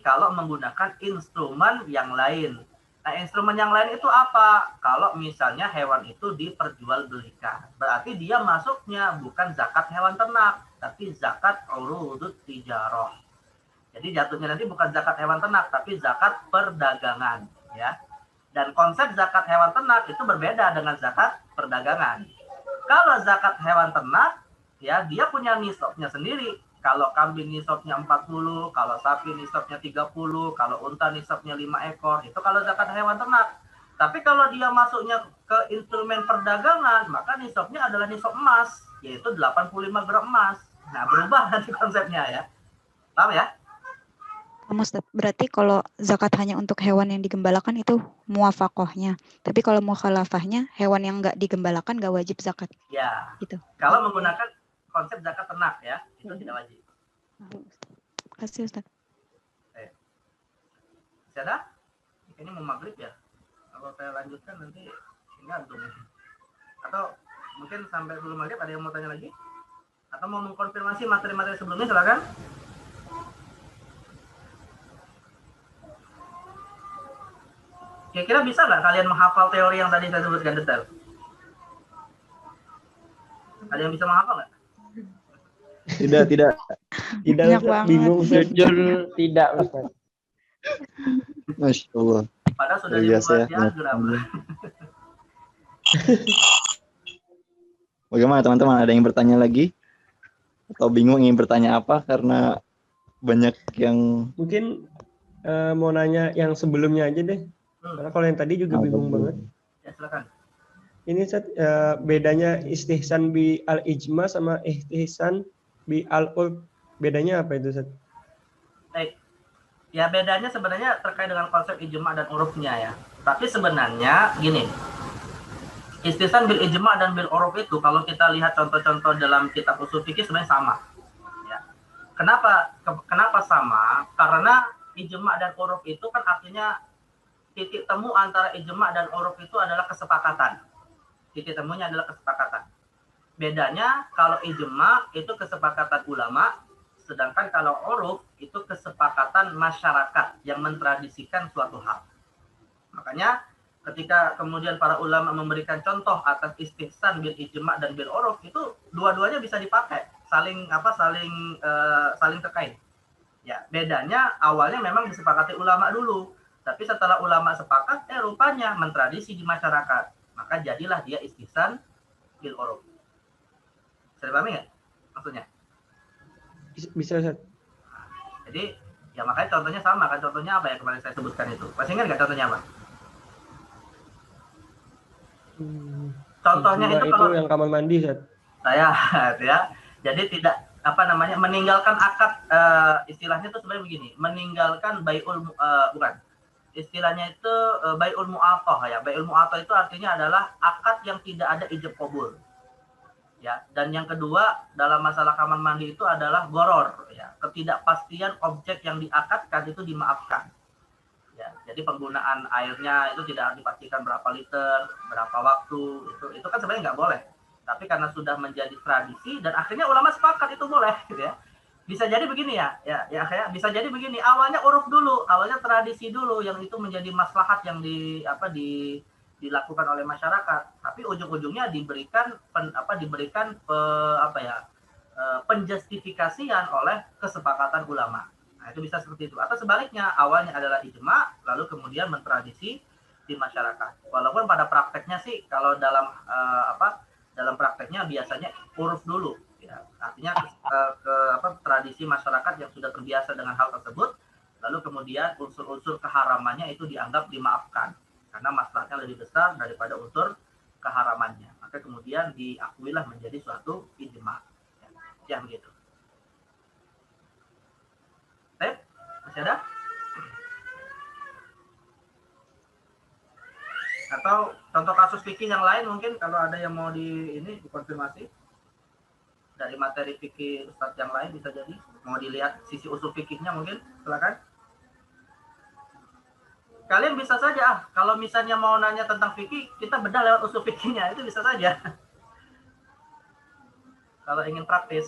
kalau menggunakan instrumen yang lain. Nah, instrumen yang lain itu apa? Kalau misalnya hewan itu diperjualbelikan, berarti dia masuknya bukan zakat hewan ternak, tapi zakat urudut tijarah. Jadi jatuhnya nanti bukan zakat hewan ternak, tapi zakat perdagangan, ya. Dan konsep zakat hewan ternak itu berbeda dengan zakat perdagangan. Kalau zakat hewan ternak, ya dia punya nisabnya sendiri. Kalau kambing nisabnya 40, kalau sapi nisabnya 30, kalau unta nisabnya 5 ekor, itu kalau zakat hewan ternak. Tapi kalau dia masuknya ke instrumen perdagangan, maka nisabnya adalah nisab emas, yaitu 85 gram emas. Nah, berubah nanti konsepnya ya. Paham ya? Ustaz, berarti kalau zakat hanya untuk hewan yang digembalakan itu muafakohnya. Tapi kalau mukhalafahnya, hewan yang nggak digembalakan nggak wajib zakat. Ya. Gitu. Kalau menggunakan konsep zakat ternak ya, itu tidak wajib. Terima kasih Ustaz. Sudah? Ini mau maghrib ya? Kalau saya lanjutkan nanti gantung. Atau mungkin sampai sebelum maghrib ada yang mau tanya lagi? Atau mau mengkonfirmasi materi-materi sebelumnya, silakan. Kira-kira bisa nggak kalian menghafal teori yang tadi saya sebutkan detail? Ada yang bisa menghafal nggak? Tidak. Ustaz, bingung Ustaz. Jujur tidak, Ustaz. Masya Allah. Padahal sudah Biasa dibuat ya. diagram. Bagaimana teman-teman? Ada yang bertanya lagi? Atau bingung ingin bertanya apa? Karena banyak yang Mungkin mau nanya yang sebelumnya aja deh. Karena kalau yang tadi juga bingung banget. Ya, silakan. Ini Ustaz, bedanya istihsan bi al-ijma sama istihsan bi al-urf. Bedanya apa itu Ustaz? Baik. Ya bedanya sebenarnya terkait dengan konsep ijma dan urufnya ya. Tapi sebenarnya gini. Istihsan bil ijma dan bil uruf itu kalau kita lihat contoh-contoh dalam kitab usul fikih sebenarnya sama. Ya. Kenapa sama? Karena ijma dan uruf itu kan artinya titik temu antara ijma dan uruf itu adalah kesepakatan. Titik temunya adalah kesepakatan. Bedanya kalau ijma itu kesepakatan ulama, sedangkan kalau uruf itu kesepakatan masyarakat yang mentradisikan suatu hal. Makanya ketika kemudian para ulama memberikan contoh atas istihsan bil ijma dan bil uruf, itu dua-duanya bisa dipakai, saling terkait. Ya, bedanya awalnya memang disepakati ulama dulu, tapi setelah ulama sepakat, rupanya mentradisi di masyarakat, maka jadilah dia istihsan bil uruf. Bisa dipahami nggak maksudnya? Bisa Ustaz. Jadi ya makanya contohnya sama kan, contohnya apa ya kemarin saya sebutkan itu. Masih ingat nggak contohnya apa? Contohnya itu kalau yang kamar mandi Ustaz. Saya ya. Jadi tidak meninggalkan akad, istilahnya itu sebenarnya begini, meninggalkan bai'ul bukan. Istilahnya itu bai'ul mu'athah ya. Bai'ul mu'athah itu artinya adalah akad yang tidak ada ijab qabul. Ya, dan yang kedua dalam masalah kamar mandi itu adalah goror ya, ketidakpastian objek yang diakadkan itu dimaafkan. Ya, jadi penggunaan airnya itu tidak dipastikan berapa liter, berapa waktu, itu kan sebenarnya nggak boleh. Tapi karena sudah menjadi tradisi dan akhirnya ulama sepakat itu boleh gitu ya. Bisa jadi begini ya kayak bisa jadi begini, awalnya uruf dulu, awalnya tradisi dulu yang itu menjadi maslahat yang dilakukan oleh masyarakat, tapi ujung-ujungnya diberikan penjustifikasian oleh kesepakatan ulama. Nah, itu bisa seperti itu. Atau sebaliknya, awalnya adalah ijma, lalu kemudian mentradisi di masyarakat. Walaupun pada prakteknya sih kalau dalam dalam prakteknya biasanya uruf dulu, ya. Artinya tradisi masyarakat yang sudah terbiasa dengan hal tersebut, lalu kemudian unsur-unsur keharamannya itu dianggap dimaafkan karena masalahnya lebih besar daripada unsur keharamannya. Maka kemudian diakuilah menjadi suatu ijma. Ya begitu. Masih ada? Atau contoh kasus fikih yang lain mungkin kalau ada yang mau dikonfirmasi dari materi fikih Ustadz yang lain bisa jadi mau dilihat sisi usul fikihnya mungkin silakan. Kalian bisa saja kalau misalnya mau nanya tentang fikih kita bedah lewat usul fikihnya itu bisa saja. Kalau ingin praktis.